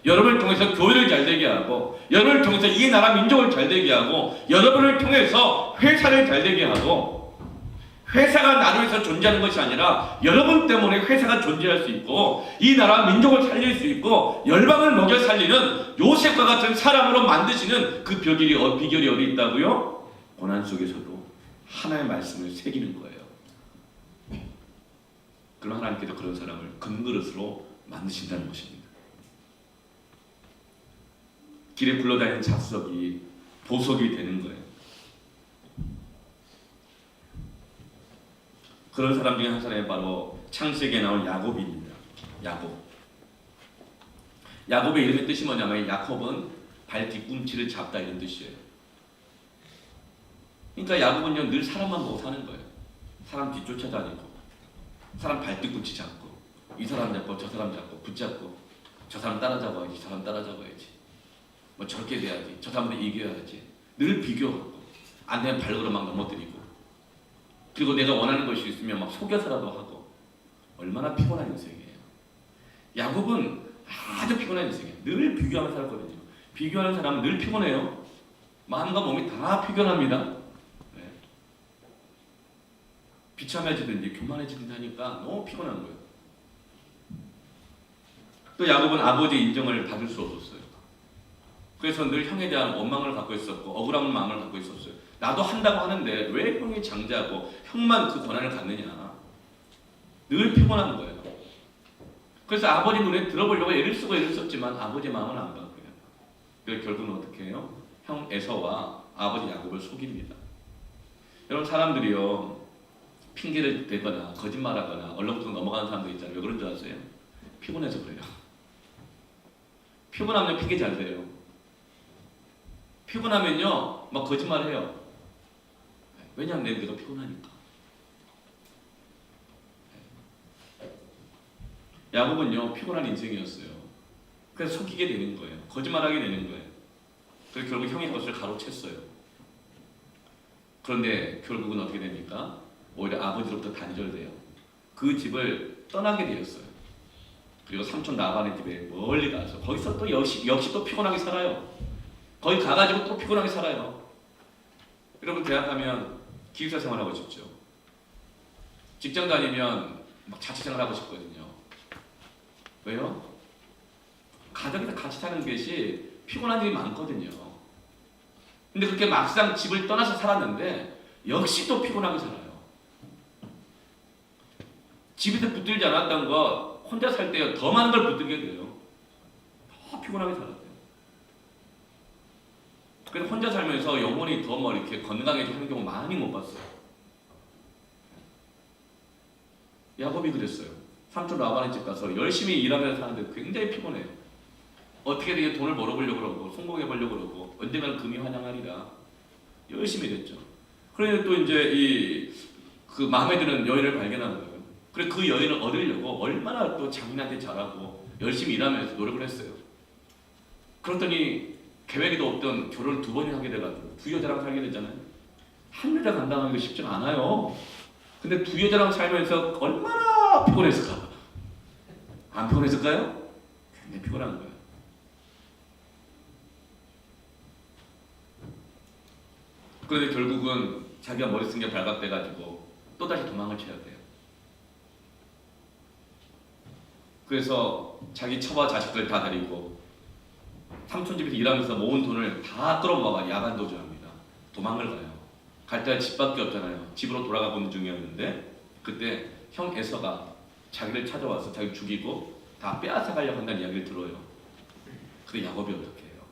여러분을 통해서 교회를 잘 되게 하고 여러분을 통해서 이 나라 민족을 잘 되게 하고 여러분을 통해서 회사를 잘 되게 하고 회사가 나를 위해서 존재하는 것이 아니라 여러분 때문에 회사가 존재할 수 있고 이 나라 민족을 살릴 수 있고 열방을 먹여 살리는 요셉과 같은 사람으로 만드시는 그 비결이 어디 있다고요? 고난 속에서도 하나의 말씀을 새기는 거예요. 그럼 하나님께서 그런 사람을 금그릇으로 만드신다는 것입니다. 길에 굴러다니는 잡석이 보석이 되는 거예요. 그런 사람 중에 한 사람이 바로 창세기에 나온 야곱입니다. 야곱의 이름의 뜻이 뭐냐면 야곱은 발 뒤꿈치를 잡다 이런 뜻이에요. 그러니까 야곱은요 늘 사람만 보고 사는 거예요. 사람 뒤쫓아다니고 사람 발 뒤꿈치 잡고 이 사람 잡고 저 사람 잡고 붙잡고 저 사람 따라잡아야지 저 사람 따라잡아야지 뭐 저렇게 돼야지 저 사람들 이겨야지 늘 비교하고 안 되면 발걸음 막 넘어뜨리고 그리고 내가 원하는 것이 있으면 막 속여서라도 하고 얼마나 피곤한 인생이에요. 야곱은 아주 피곤한 인생이에요. 늘 비교하면서 살거든요. 비교하는 사람은 늘 피곤해요. 마음과 몸이 다 피곤합니다. 네. 비참해지든지 교만해지든지 하니까 너무 피곤한 거예요. 또 야곱은 아버지의 인정을 받을 수 없었어요. 그래서 늘 형에 대한 원망을 갖고 있었고 억울한 마음을 갖고 있었어요. 나도 한다고 하는데 왜 형이 장자고 형만 그 권한을 갖느냐. 늘 피곤한 거예요. 그래서 아버지 눈에 들어보려고 애를 쓰고 애를 썼지만 아버지 마음은 안 바뀌어요. 그래서 결국은 어떻게 해요? 형 에서와 아버지 야곱을 속입니다. 여러분 사람들이요 핑계를 대거나 거짓말하거나 얼렁뚱 넘어가는 사람들 있잖아요. 왜 그런 줄 아세요? 피곤해서 그래요. 피곤하면 핑계 잘 대요. 피곤하면요 막 거짓말해요. 왜냐하면 내가 피곤하니까. 야곱은요 피곤한 인생이었어요. 그래서 속이게 되는 거예요. 거짓말하게 되는 거예요. 그래서 결국 형의 것을 가로챘어요. 그런데 결국은 어떻게 됩니까? 오히려 아버지로부터 단절돼요. 그 집을 떠나게 되었어요. 그리고 삼촌 라반의 집에 멀리 가서 거기서 또 역시 또 피곤하게 살아요. 거기 가가지고 또 피곤하게 살아요. 여러분 대학 가면 기숙사 생활하고 싶죠. 직장 다니면 막 자취 생활하고 싶거든요. 왜요? 가족이랑 같이 사는 것이 피곤한 일이 많거든요. 근데 그렇게 막상 집을 떠나서 살았는데 역시 또 피곤하게 살아요. 집에서 붙들지 않았던 거 혼자 살 때 더 많은 걸 붙들게 돼요. 더 피곤하게 살았대요. 그래서 혼자 살면서 영혼이 더 뭐 이렇게 건강해지는 경우 많이 못 봤어요. 야곱이 그랬어요. 삼촌 라반의 집 가서 열심히 일하면서 사는데 굉장히 피곤해요. 어떻게든 돈을 벌어보려고 그러고 성공해보려고 그러고 언젠가는 금이 환영하리라 열심히 됐죠. 그런데 또 이제 그 마음에 드는 여인을 발견한 거예요. 그래 그 여인을 얻으려고 얼마나 또 자기한테 잘하고 열심히 일하면서 노력을 했어요. 그랬더니 계획에도 없던 결혼을 2번이나 하게 돼가지고 2여자랑 살게 되잖아요. 한 여자 감당하기가 쉽지가 않아요. 근데 2여자랑 살면서 얼마나 피곤했을까? 안 피곤했을까요? 굉장히 피곤한 거예요. 그런데 결국은 자기가 머리 쓴 게 발각돼가지고 또다시 도망을 쳐야 돼요. 그래서 자기 처와 자식들 다 데리고 삼촌 집에서 일하면서 모은 돈을 다 끌어모아가 야간 도주합니다. 도망을 가요. 갈 때가 집밖에 없잖아요. 집으로 돌아가보는 중이었는데 그때 형 에서가 자기를 찾아와서 자기 죽이고 다 빼앗아가려고 한다는 이야기를 들어요. 근데 야곱이 어떻게 해요?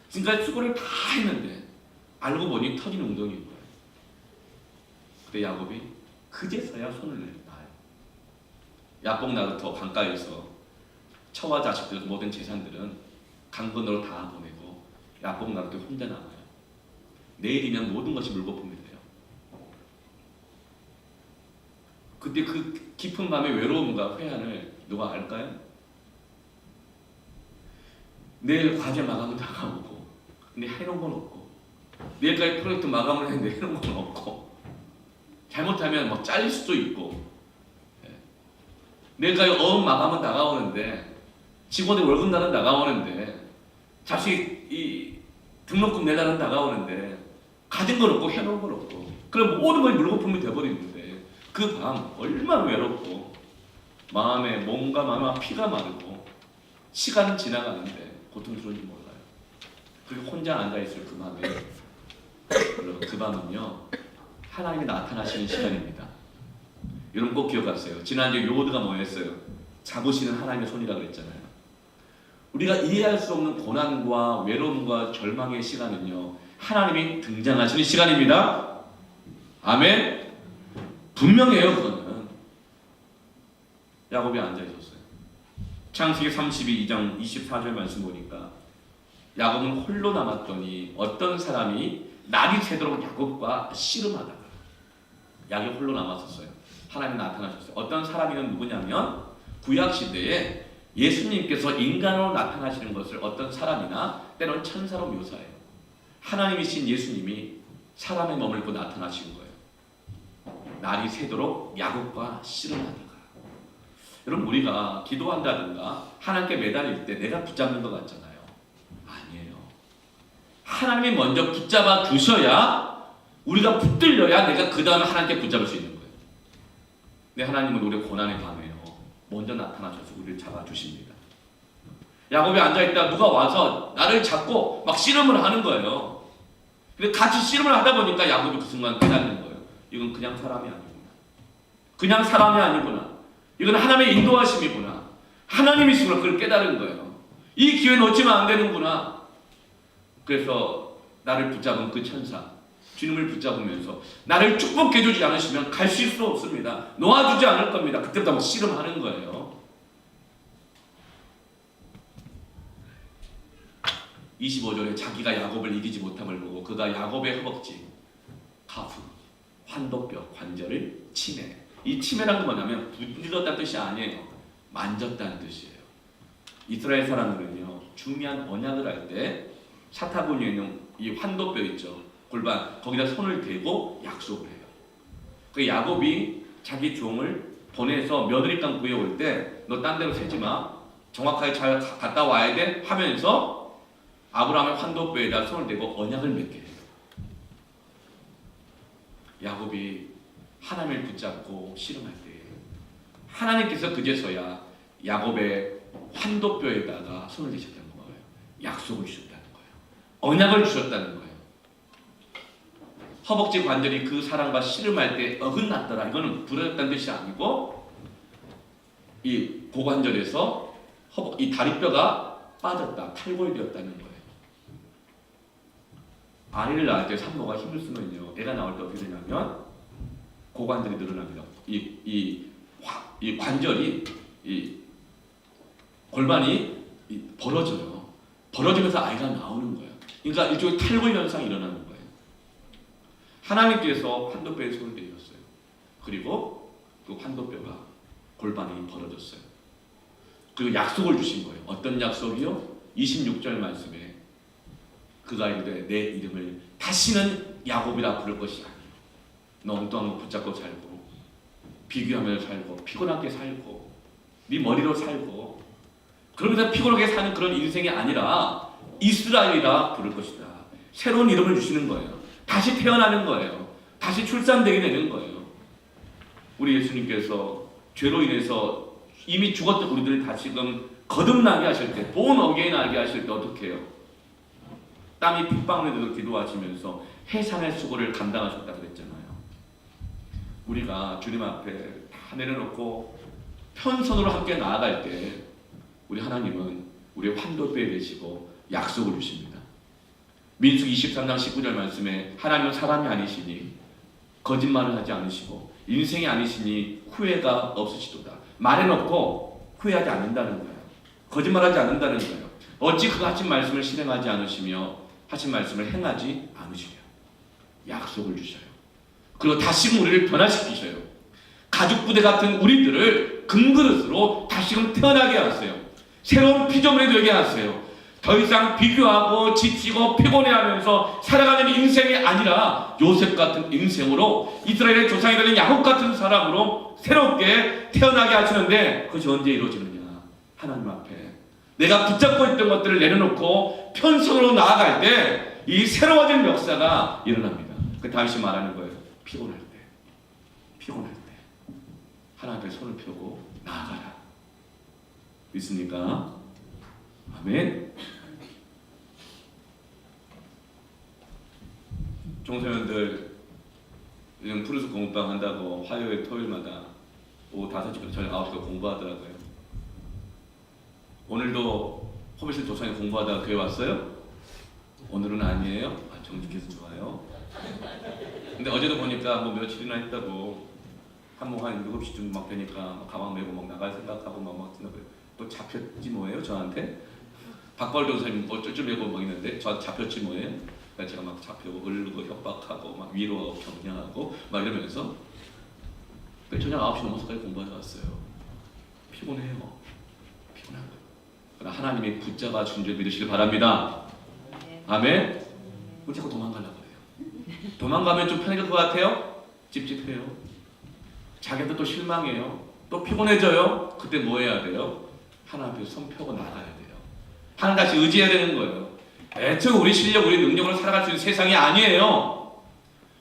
지금까지 수고를 다 했는데 알고 보니 터진 웅덩이인 거예요. 그때 야곱이 그제서야 손을 놔요. 야복 나루터 강가에서 처와 자식들 모든 재산들은 강건으로 다 보내고 야복 나루터 혼자 남아요. 내일이면 모든 것이 물거품이 돼요. 그때 그 깊은 밤의 외로움과 회한을 누가 알까요? 내일 과제 마감은 다가오고 근데 해놓은 건 없고 내일까지 프로젝트 마감을 했는데 해놓은 건 없고 잘못하면 막 잘릴 수도 있고 내일까지 어음 마감은 다가오는데 직원들 월급 날은 다가오는데 자식 이 등록금 내달은 다가오는데 가진 건 없고 해놓은 건 없고 그럼 모든 것이 물거품이 돼버리는데 그 밤 얼마나 외롭고 마음에 몸과 마음과 피가 마르고 시간은 지나가는데 고통스러운지 몰라요. 그리고 혼자 앉아있을 그 밤에 여러분 그 밤은요 하나님이 나타나시는 시간입니다. 여러분 꼭 기억하세요. 지난주에 요드가 뭐 했어요? 잡으시는 하나님의 손이라고 그랬잖아요. 우리가 이해할 수 없는 고난과 외로움과 절망의 시간은요 하나님이 등장하시는 시간입니다. 아멘. 분명해요. 그거는. 야곱이 앉아있었어요. 창세기 32장 24절 말씀 보니까 야곱은 홀로 남았더니 어떤 사람이 날이 새도록 야곱과 씨름하다가 야곱이 홀로 남았었어요. 하나님이 나타나셨어요. 어떤 사람이면 누구냐면 구약시대에 예수님께서 인간으로 나타나시는 것을 어떤 사람이나 때론 천사로 묘사해요. 하나님이신 예수님이 사람의 몸을 입고 나타나신 거예요. 날이 새도록 야곱과 씨름하다가. 여러분 우리가 기도한다든가 하나님께 매달릴 때 내가 붙잡는 것 같잖아요. 아니에요. 하나님이 먼저 붙잡아 주셔야 우리가 붙들려야 내가 그 다음에 하나님께 붙잡을 수 있는 거예요. 근데 하나님은 우리 고난의 밤에요 먼저 나타나셔서 우리를 잡아주십니다. 야곱이 앉아있다 누가 와서 나를 잡고 막 씨름을 하는 거예요. 근데 같이 씨름을 하다 보니까 야곱이 그 순간 깨닫는 거예요. 이건 그냥 사람이 아닙니다. 그냥 사람이 아니구나. 이건 하나님의 인도하심이구나. 하나님이시구나. 그걸 깨달은 거예요. 이 기회 놓치면 안 되는구나. 그래서 나를 붙잡은 그 천사, 주님을 붙잡으면서 나를 축복해 주지 않으시면 갈 수 없습니다. 놓아주지 않을 겁니다. 그때부터 씨름하는 거예요. 25절에 자기가 야곱을 이기지 못함을 보고 그가 야곱의 허벅지, 가후, 환도뼈, 관절을 치매. 이 치매란 건 뭐냐면 부러졌다는 뜻이 아니에요. 만졌다는 뜻이에요. 이스라엘 사람들은요, 중요한 언약을 할 때 사타구니에 있는 이 환도뼈 있죠. 골반, 거기다 손을 대고 약속을 해요. 그 야곱이 자기 종을 보내서 며느리감 구해올 때 너 딴 데로 새지 마. 정확하게 잘 갔다 와야 돼 하면서 아브라함의 환도뼈에다 손을 대고 언약을 맺게 해요. 야곱이 하나님을 붙잡고 씨름할 때 하나님께서 그제서야 야곱의 환도뼈에다가 손을 대셨다는 거예요. 약속을 주셨다는 거예요. 언약을 주셨다는 거예요. 허벅지 관절이 그 사람과 씨름할 때 어긋났더라. 이거는 부러졌다는 뜻이 아니고 이 고관절에서 이 다리뼈가 빠졌다. 탈골이 되었다는 거예요. 아이를 낳을 때 산모가 힘을 쓰면요, 애가 나올 때 어떻게 되냐면 고관절이 늘어납니다. 이 관절이, 이 골반이 벌어져요. 벌어지면서 아이가 나오는 거예요. 그러니까 일종의 탈골 현상이 일어나는 거예요. 하나님께서 환도뼈에 손을 대셨어요. 그리고 그 환도뼈가, 골반이 벌어졌어요. 그리고 약속을 주신 거예요. 어떤 약속이요? 26절 말씀에 그가 이르되 내 이름을 다시는 야곱이라 부를 것이 아니요. 너 엉뚱한 거 붙잡고 살고 비교하며 살고 피곤하게 살고 네 머리로 살고 그러면서 피곤하게 사는 그런 인생이 아니라 이스라엘이라 부를 것이다. 새로운 이름을 주시는 거예요. 다시 태어나는 거예요. 다시 출산되게 되는 거예요. 우리 예수님께서 죄로 인해서 이미 죽었던 우리들을 다시금 거듭나게 하실 때, 본 어게인 하게 하실 때 어떻게 해요? 땀이 핏방울에 기도하시면서 해산의 수고를 감당하셨다고 그랬잖아요. 우리가 주님 앞에 다 내려놓고 편선으로 함께 나아갈 때 우리 하나님은 우리의 환도뼈에 되시고 약속을 주십니다. 민수기 23장 19절 말씀에 하나님은 사람이 아니시니 거짓말을 하지 않으시고 인생이 아니시니 후회가 없으시도다. 말해놓고 후회하지 않는다는 거예요. 거짓말하지 않는다는 거예요. 어찌 그 하신 말씀을 실행하지 않으시며 하신 말씀을 행하지 않으시냐. 약속을 주셔요. 그리고 다시금 우리를 변화시키셔요. 가죽부대 같은 우리들을 금그릇으로 다시금 태어나게 하세요. 새로운 피조물이 되게 하세요. 더 이상 비교하고 지치고 피곤해하면서 살아가는 인생이 아니라 요셉 같은 인생으로 이스라엘의 조상이 되는 야곱 같은 사람으로 새롭게 태어나게 하시는데 그것이 언제 이루어지느냐. 하나님 앞에 내가 붙잡고 있던 것들을 내려놓고 편성으로 나아갈 때 이 새로워진 역사가 일어납니다. 그 다윗이 말하는 거예요. 피곤할 때 하나님 앞에 손을 펴고 나아가라. 믿습니까? 아멘. 청소년들 요즘 푸르스 공부방 한다고 화요일 토요일마다 오후 5시부터 저녁 9시까지 공부하더라고요. 오늘도 호비실 도서관에 공부하다가 교회 왔어요? 오늘은 아니에요? 아, 정직해서 좋아요. 근데 어제도 보니까 뭐 며칠이나 했다고 한 7시쯤 막 되니까 가방 메고 막 나갈 생각하고 막 또 잡혔지 뭐예요 저한테? 박발도 선생님 어쩔 줄 메고 막 있는데 저 잡혔지 뭐예요? 그러니까 제가 막 잡혀고 을고 협박하고 막 위로하고 격려하고 막 이러면서 저녁 9시 넘어서까지 공부하러 왔어요. 피곤해요. 피곤한 거예요. 그러나 하나님이 붙잡아 준 줄 믿으시길 바랍니다. 아멘. 왜 자꾸 도망가려고 그래요? 도망가면 좀 편해질 것 같아요? 찝찝해요. 자기한테 또 실망해요. 또 피곤해져요. 그때 뭐 해야 돼요? 하나님 앞에 손 펴고 나가야 돼요. 하나님 다시 의지해야 되는 거예요. 애초에 우리 실력, 우리 능력으로 살아갈 수 있는 세상이 아니에요.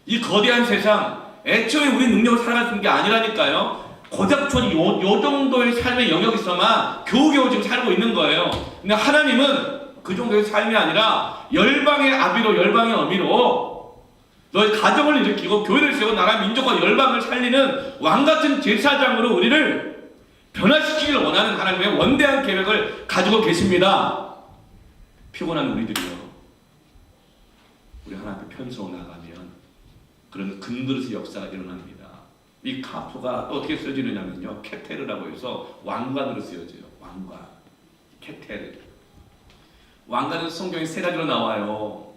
이 거대한 세상, 애초에 우리 능력으로 살아갈 수 있는 게 아니라니까요. 고작촌 요 정도의 삶의 영역에서만 겨우겨우 지금 살고 있는 거예요. 근데 하나님은 그 정도의 삶이 아니라 열방의 아비로 열방의 어미로 너희 가정을 일으키고 교회를 세우고 나라 민족과 열방을 살리는 왕같은 제사장으로 우리를 변화시키기를 원하는 하나님의 원대한 계획을 가지고 계십니다. 피곤한 우리들이요, 우리 하나님 앞에 편수로 나가면 그런 금그릇의 역사가 일어납니다. 이 카프가 또 어떻게 쓰여지느냐면요, 케테르라고 해서 왕관으로 쓰여져요. 왕관, 케테르. 왕관은 성경에 세 가지로 나와요.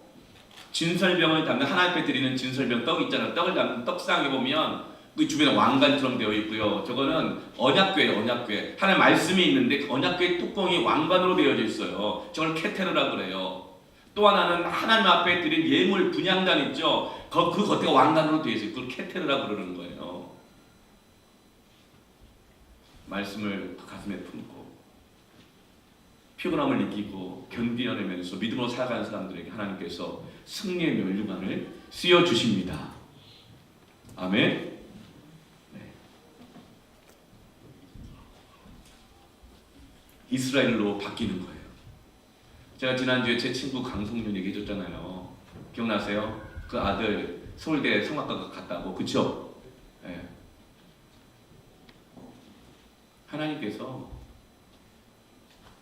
진설병을 담는, 하나님 앞에 드리는 진설병 떡 있잖아요. 떡을 담는 떡상에 보면 그 주변에 왕관처럼 되어 있고요. 저거는 언약궤예요. 언약궤. 하나님 말씀이 있는데 그 언약궤의 뚜껑이 왕관으로 되어져 있어요. 저걸 케테르라고 그래요. 또 하나는 하나님 앞에 드린 예물 분향단 있죠. 그 겉에가 왕관으로 되어 있어요. 그걸 케테르라고 그러는 거예요. 말씀을 가슴에 품고 피곤함을 느끼고 견디어내면서 믿음으로 살아가는 사람들에게 하나님께서 승리의 면류관을 씌워주십니다. 아멘. 네. 이스라엘로 바뀌는 거예요. 제가 지난주에 제 친구 강성윤 얘기해 줬잖아요. 기억나세요? 그 아들 서울대 성악과 갔다고. 그쵸? 네. 하나님께서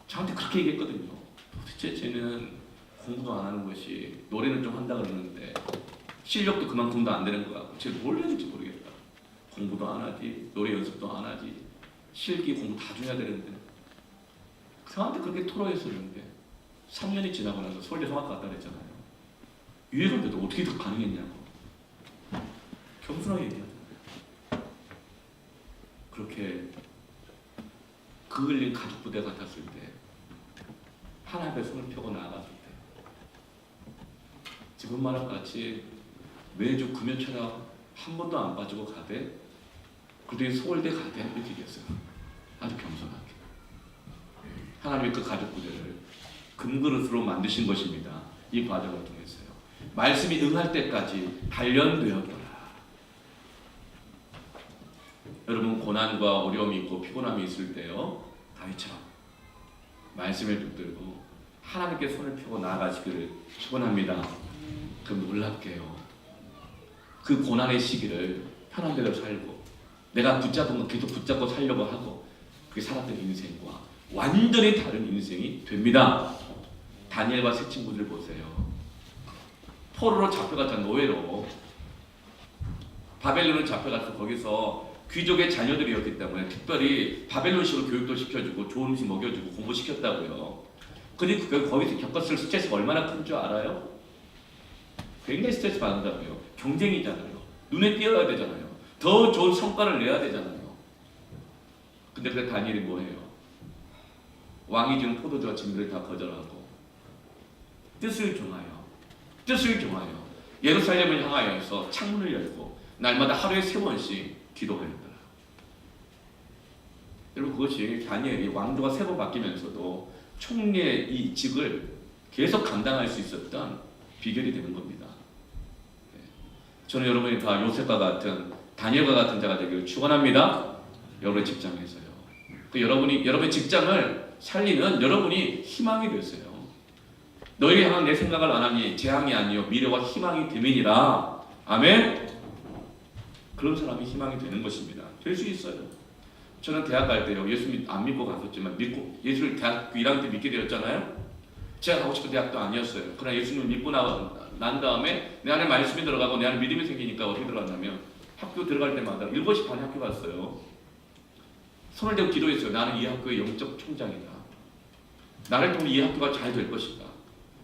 저한테 그렇게 얘기했거든요. 도대체 쟤는 공부도 안 하는 것이, 노래는 좀 한다 그러는데 실력도 그만큼도 안 되는 것 같고 쟤 뭘 해야 될지 모르겠다. 공부도 안 하지, 노래 연습도 안 하지, 실기 공부 다 줘야 되는데. 저한테 그렇게 토로했었는데 3년이 지나고 나서 서울대 성악과 갔다 그랬잖아요. 유해관데도 어떻게 더 가능했냐고. 겸손하게 얘기하잖아요. 그렇게 그을린 가족 부대 같았을 때, 하나님의 손을 펴고 나아갔을 때, 지금 말한 같이 매주 금요철학 한 번도 안 빠지고 가되, 그들이 서울대 가되 이렇게 얘기했어요. 아주 겸손하게. 하나님의 그 가족 부대를 금그릇으로 만드신 것입니다. 이 과정을 통해서요. 말씀이 응할 때까지 단련되었더라. 여러분, 고난과 어려움이 있고 피곤함이 있을 때요, 다윗처럼 말씀을 붙들고 하나님께 손을 펴고 나아가시기를 축원합니다. 그럼 놀랍게요, 그 고난의 시기를 편한 대로 살고 내가 붙잡은 거 계속 붙잡고 살려고 하고 그게 살았던 인생과 완전히 다른 인생이 됩니다. 다니엘과 세 친구들 보세요. 포로로 잡혀갔던 노예로 바벨론을 잡혀가서 거기서 귀족의 자녀들이었기 때문에 특별히 바벨론식으로 교육도 시켜주고 좋은 음식 먹여주고 공부시켰다고요. 근데 거기서 겪었을 스트레스가 얼마나 큰 줄 알아요? 굉장히 스트레스 받는다고요. 경쟁이잖아요. 눈에 띄어야 되잖아요. 더 좋은 성과를 내야 되잖아요. 근데 그 다니엘이 뭐해요? 왕이 주는 포도주와 진미를 다 거절하고 뜻을 정하여 예루살렘을 향하여서 창문을 열고 날마다 하루에 3번씩 기도하였더라. 여러분, 그것이 다니엘이 왕조가 3번 바뀌면서도 총리의 이 직을 계속 감당할 수 있었던 비결이 되는 겁니다. 저는 여러분이 다 요셉과 같은, 다니엘과 같은 자가 되기를 축원합니다. 여러분의 직장에서요. 여러분의 직장을 살리는 여러분이 희망이 되세요. 너희를 향한 내 생각을 안 하니 재앙이 아니요 미래와 희망이 됨이니라. 아멘. 그런 사람이 희망이 되는 것입니다. 될 수 있어요. 저는 대학 갈 때요, 예수 안 믿고 갔었지만 예수를 대학교 1학년 때 믿게 되었잖아요. 제가 가고 싶은 대학도 아니었어요. 그러나 예수님을 믿고 난 다음에 내 안에 말씀이 들어가고 내 안에 믿음이 생기니까 어떻게 들어갔냐면, 학교 들어갈 때마다 7시 반에 학교 갔어요. 손을 대고 기도했어요. 나는 이 학교의 영적 총장이다. 나를 통해 이 학교가 잘 될 것이다.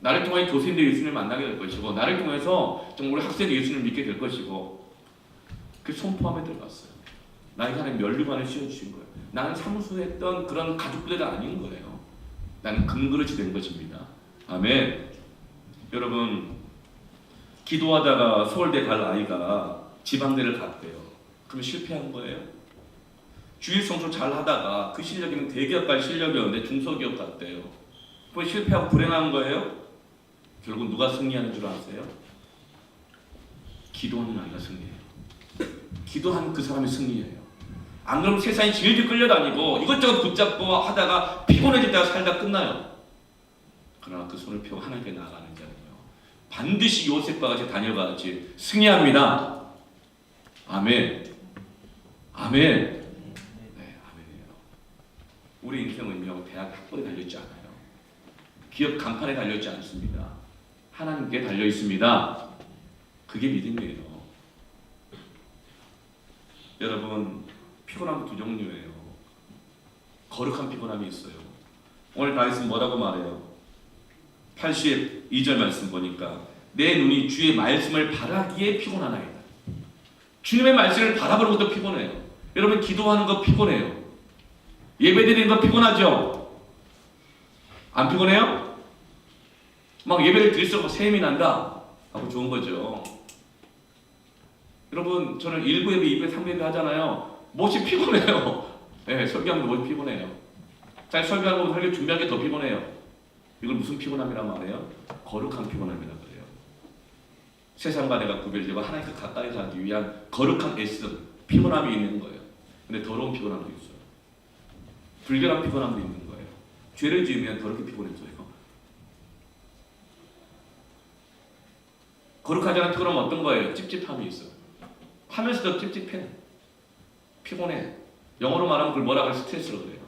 나를 통해 교수님들 예수님을 만나게 될 것이고, 나를 통해서 정말 학생들 예수님을 믿게 될 것이고, 그 선포함에 들어갔어요. 나에게 하나님 면류관을 씌워주신 거예요. 나는 사무소했던 그런 가족부대가 아닌 거예요. 나는 금그릇이 된 것입니다. 아멘. 여러분, 기도하다가 서울대 갈 아이가 지방대를 갔대요. 그럼 실패한 거예요? 주일 성수 잘 하다가 그 실력이면 대기업 갈 실력이었는데 중소기업 갔대요. 그럼 실패하고 불행한 거예요? 결국 누가 승리하는 줄 아세요? 기도하는 아이가 승리해요. 기도하는 그 사람이 승리해요. 안 그러면 세상에 질질 끌려다니고 이것저것 붙잡고 하다가 피곤해지다가 살다 끝나요. 그러나 그 손을 펴고 하나님께 나아가는 자는요, 반드시 요셉과 같이 다니엘과 같이 승리합니다. 아멘. 아멘. 네, 아멘이에요. 우리 인생은요, 대학 학벌에 달려있지 않아요. 기업 간판에 달려있지 않습니다. 하나님께 달려 있습니다. 그게 믿음이에요. 여러분, 피곤함 두 종류예요. 거룩한 피곤함이 있어요. 오늘 다윗은 뭐라고 말해요? 82절 말씀 보니까 내 눈이 주의 말씀을 바라기에 피곤하나이다. 주님의 말씀을 바라보는 것도 피곤해요. 여러분, 기도하는 거 피곤해요. 예배드리는 거 피곤하죠? 안 피곤해요? 막 예배를 드릴수록 셈이 난다 하고 좋은 거죠. 여러분, 저는 1부 예배, 2부 예배, 3부 예배 하잖아요. 몹시 피곤해요. 네, 설교하는 거 몹시 피곤해요. 잘 설교하는 거 설교 준비하는 게 더 피곤해요. 이걸 무슨 피곤함이란 말이에요? 거룩한 피곤함이라 그래요. 세상과 내가 구별되고 하나님께 가까이 가기 위한 거룩한 애씀, 피곤함이 있는 거예요. 근데 더러운 피곤함도 있어요. 불결한 피곤함도 있는 거예요. 죄를 지으면 더럽게 피곤해져요. 거룩하지 않은 피곤함은 어떤 거예요? 찝찝함이 있어요. 하면서도 찝찝해. 피곤해. 영어로 말하면 그걸 뭐라고 해요? 스트레스로 그래요.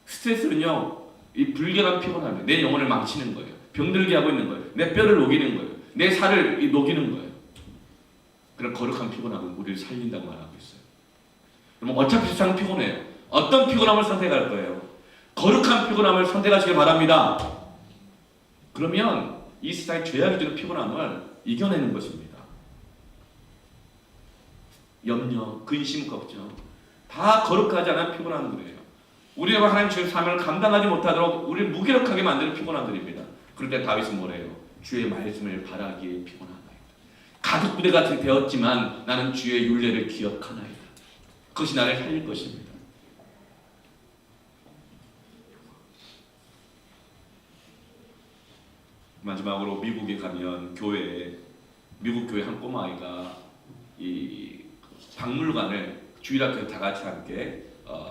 스트레스는요, 이 불결한 피곤함이에요. 내 영혼을 망치는 거예요. 병들게 하고 있는 거예요. 내 뼈를 녹이는 거예요. 내 살을 녹이는 거예요. 그런 거룩한 피곤함은 우리를 살린다고 말하고 있어요. 그럼 어차피 세상은 피곤해요. 어떤 피곤함을 선택할 거예요? 거룩한 피곤함을 선택하시길 바랍니다. 그러면 이 세상의 죄악이 주는 피곤함을 이겨내는 것입니다. 염려, 근심, 걱정 다 거룩하지 않은 피곤함들이에요. 우리가 하나님 주의 사명을 감당하지 못하도록 우리를 무기력하게 만드는 피곤함들입니다. 그럴 때 다윗은 뭐래요? 주의 말씀을 바라기에 피곤하나이다. 가죽 부대 같이 되었지만 나는 주의 율례를 기억하나이다. 그것이 나를 살릴 것입니다. 마지막으로 미국에 가면 교회에 미국 교회 한 꼬마아이가 이 박물관을 주일학교 다 같이 함께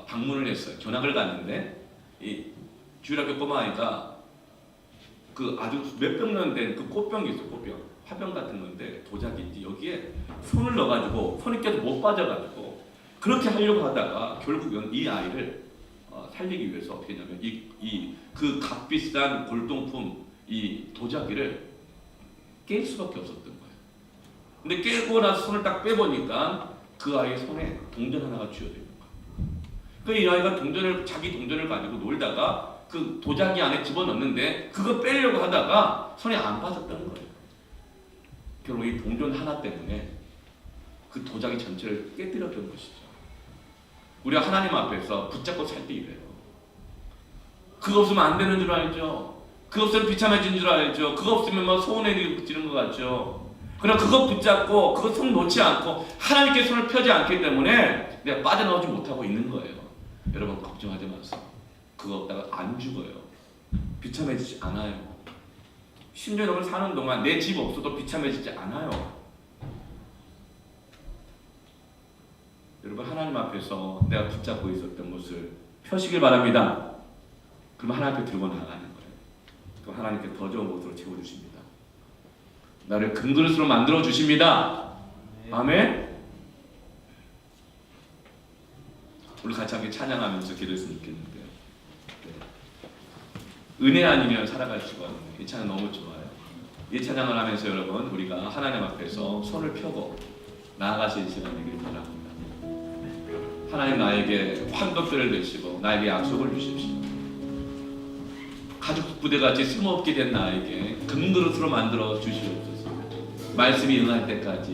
방문을 했어요. 견학을 갔는데 이 주일학교 꼬마아이가 그 아주 몇백 년 된 그 꽃병이 있어요. 꽃병, 화병 같은 건데 도자기인지 여기에 손을 넣어가지고 손이 껴서 못 빠져가지고 그렇게 하려고 하다가 결국은 이 아이를 살리기 위해서 어떻게 했냐면 그 값비싼 골동품 이 도자기를 깰 수밖에 없었던 거예요. 근데 깨고 나서 손을 딱 빼보니까 그 아이의 손에 동전 하나가 쥐어져 있는 거예요. 그러니까 이 아이가 자기 동전을 가지고 놀다가 그 도자기 안에 집어넣는데 그거 빼려고 하다가 손이 안 빠졌다는 거예요. 결국 이 동전 하나 때문에 그 도자기 전체를 깨뜨렸던 것이죠. 우리가 하나님 앞에서 붙잡고 살 때 이래요. 그거 없으면 안 되는 줄 알죠. 그거 없으면 비참해진 줄 알죠. 그거 없으면 뭐 소원에 붙이는 것 같죠. 그러나 그거 붙잡고 그거 손 놓지 않고 하나님께 손을 펴지 않기 때문에 내가 빠져나오지 못하고 있는 거예요. 여러분 걱정하지 마세요. 그거 없다가 안 죽어요. 비참해지지 않아요. 10년 넘게 사는 동안 내 집 없어도 비참해지지 않아요. 여러분 하나님 앞에서 내가 붙잡고 있었던 것을 펴시길 바랍니다. 그럼 하나님 앞에 들고 나가는 거예요. 그럼 하나님께 더 좋은 것으로 채워주십니다. 나를 금그릇으로 만들어 주십니다. 아멘. 우리 같이 함께 찬양하면서 기도했으면 좋겠는데요. 네. 은혜 아니면 살아갈 수가 없는 이 찬양 너무 좋아요. 이 찬양을 하면서 여러분 우리가 하나님 앞에서 손을 펴고 나아가실 시간 되길 바랍니다. 하나님 나에게 환급들을 내시고 나에게 약속을 주십시오. 가죽 부대같이 쓸모없게 된 나에게 금그릇으로 만들어 주시옵소서. 말씀이 응할 때까지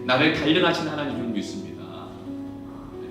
나를 단련하신 하나님을 믿습니다. 네.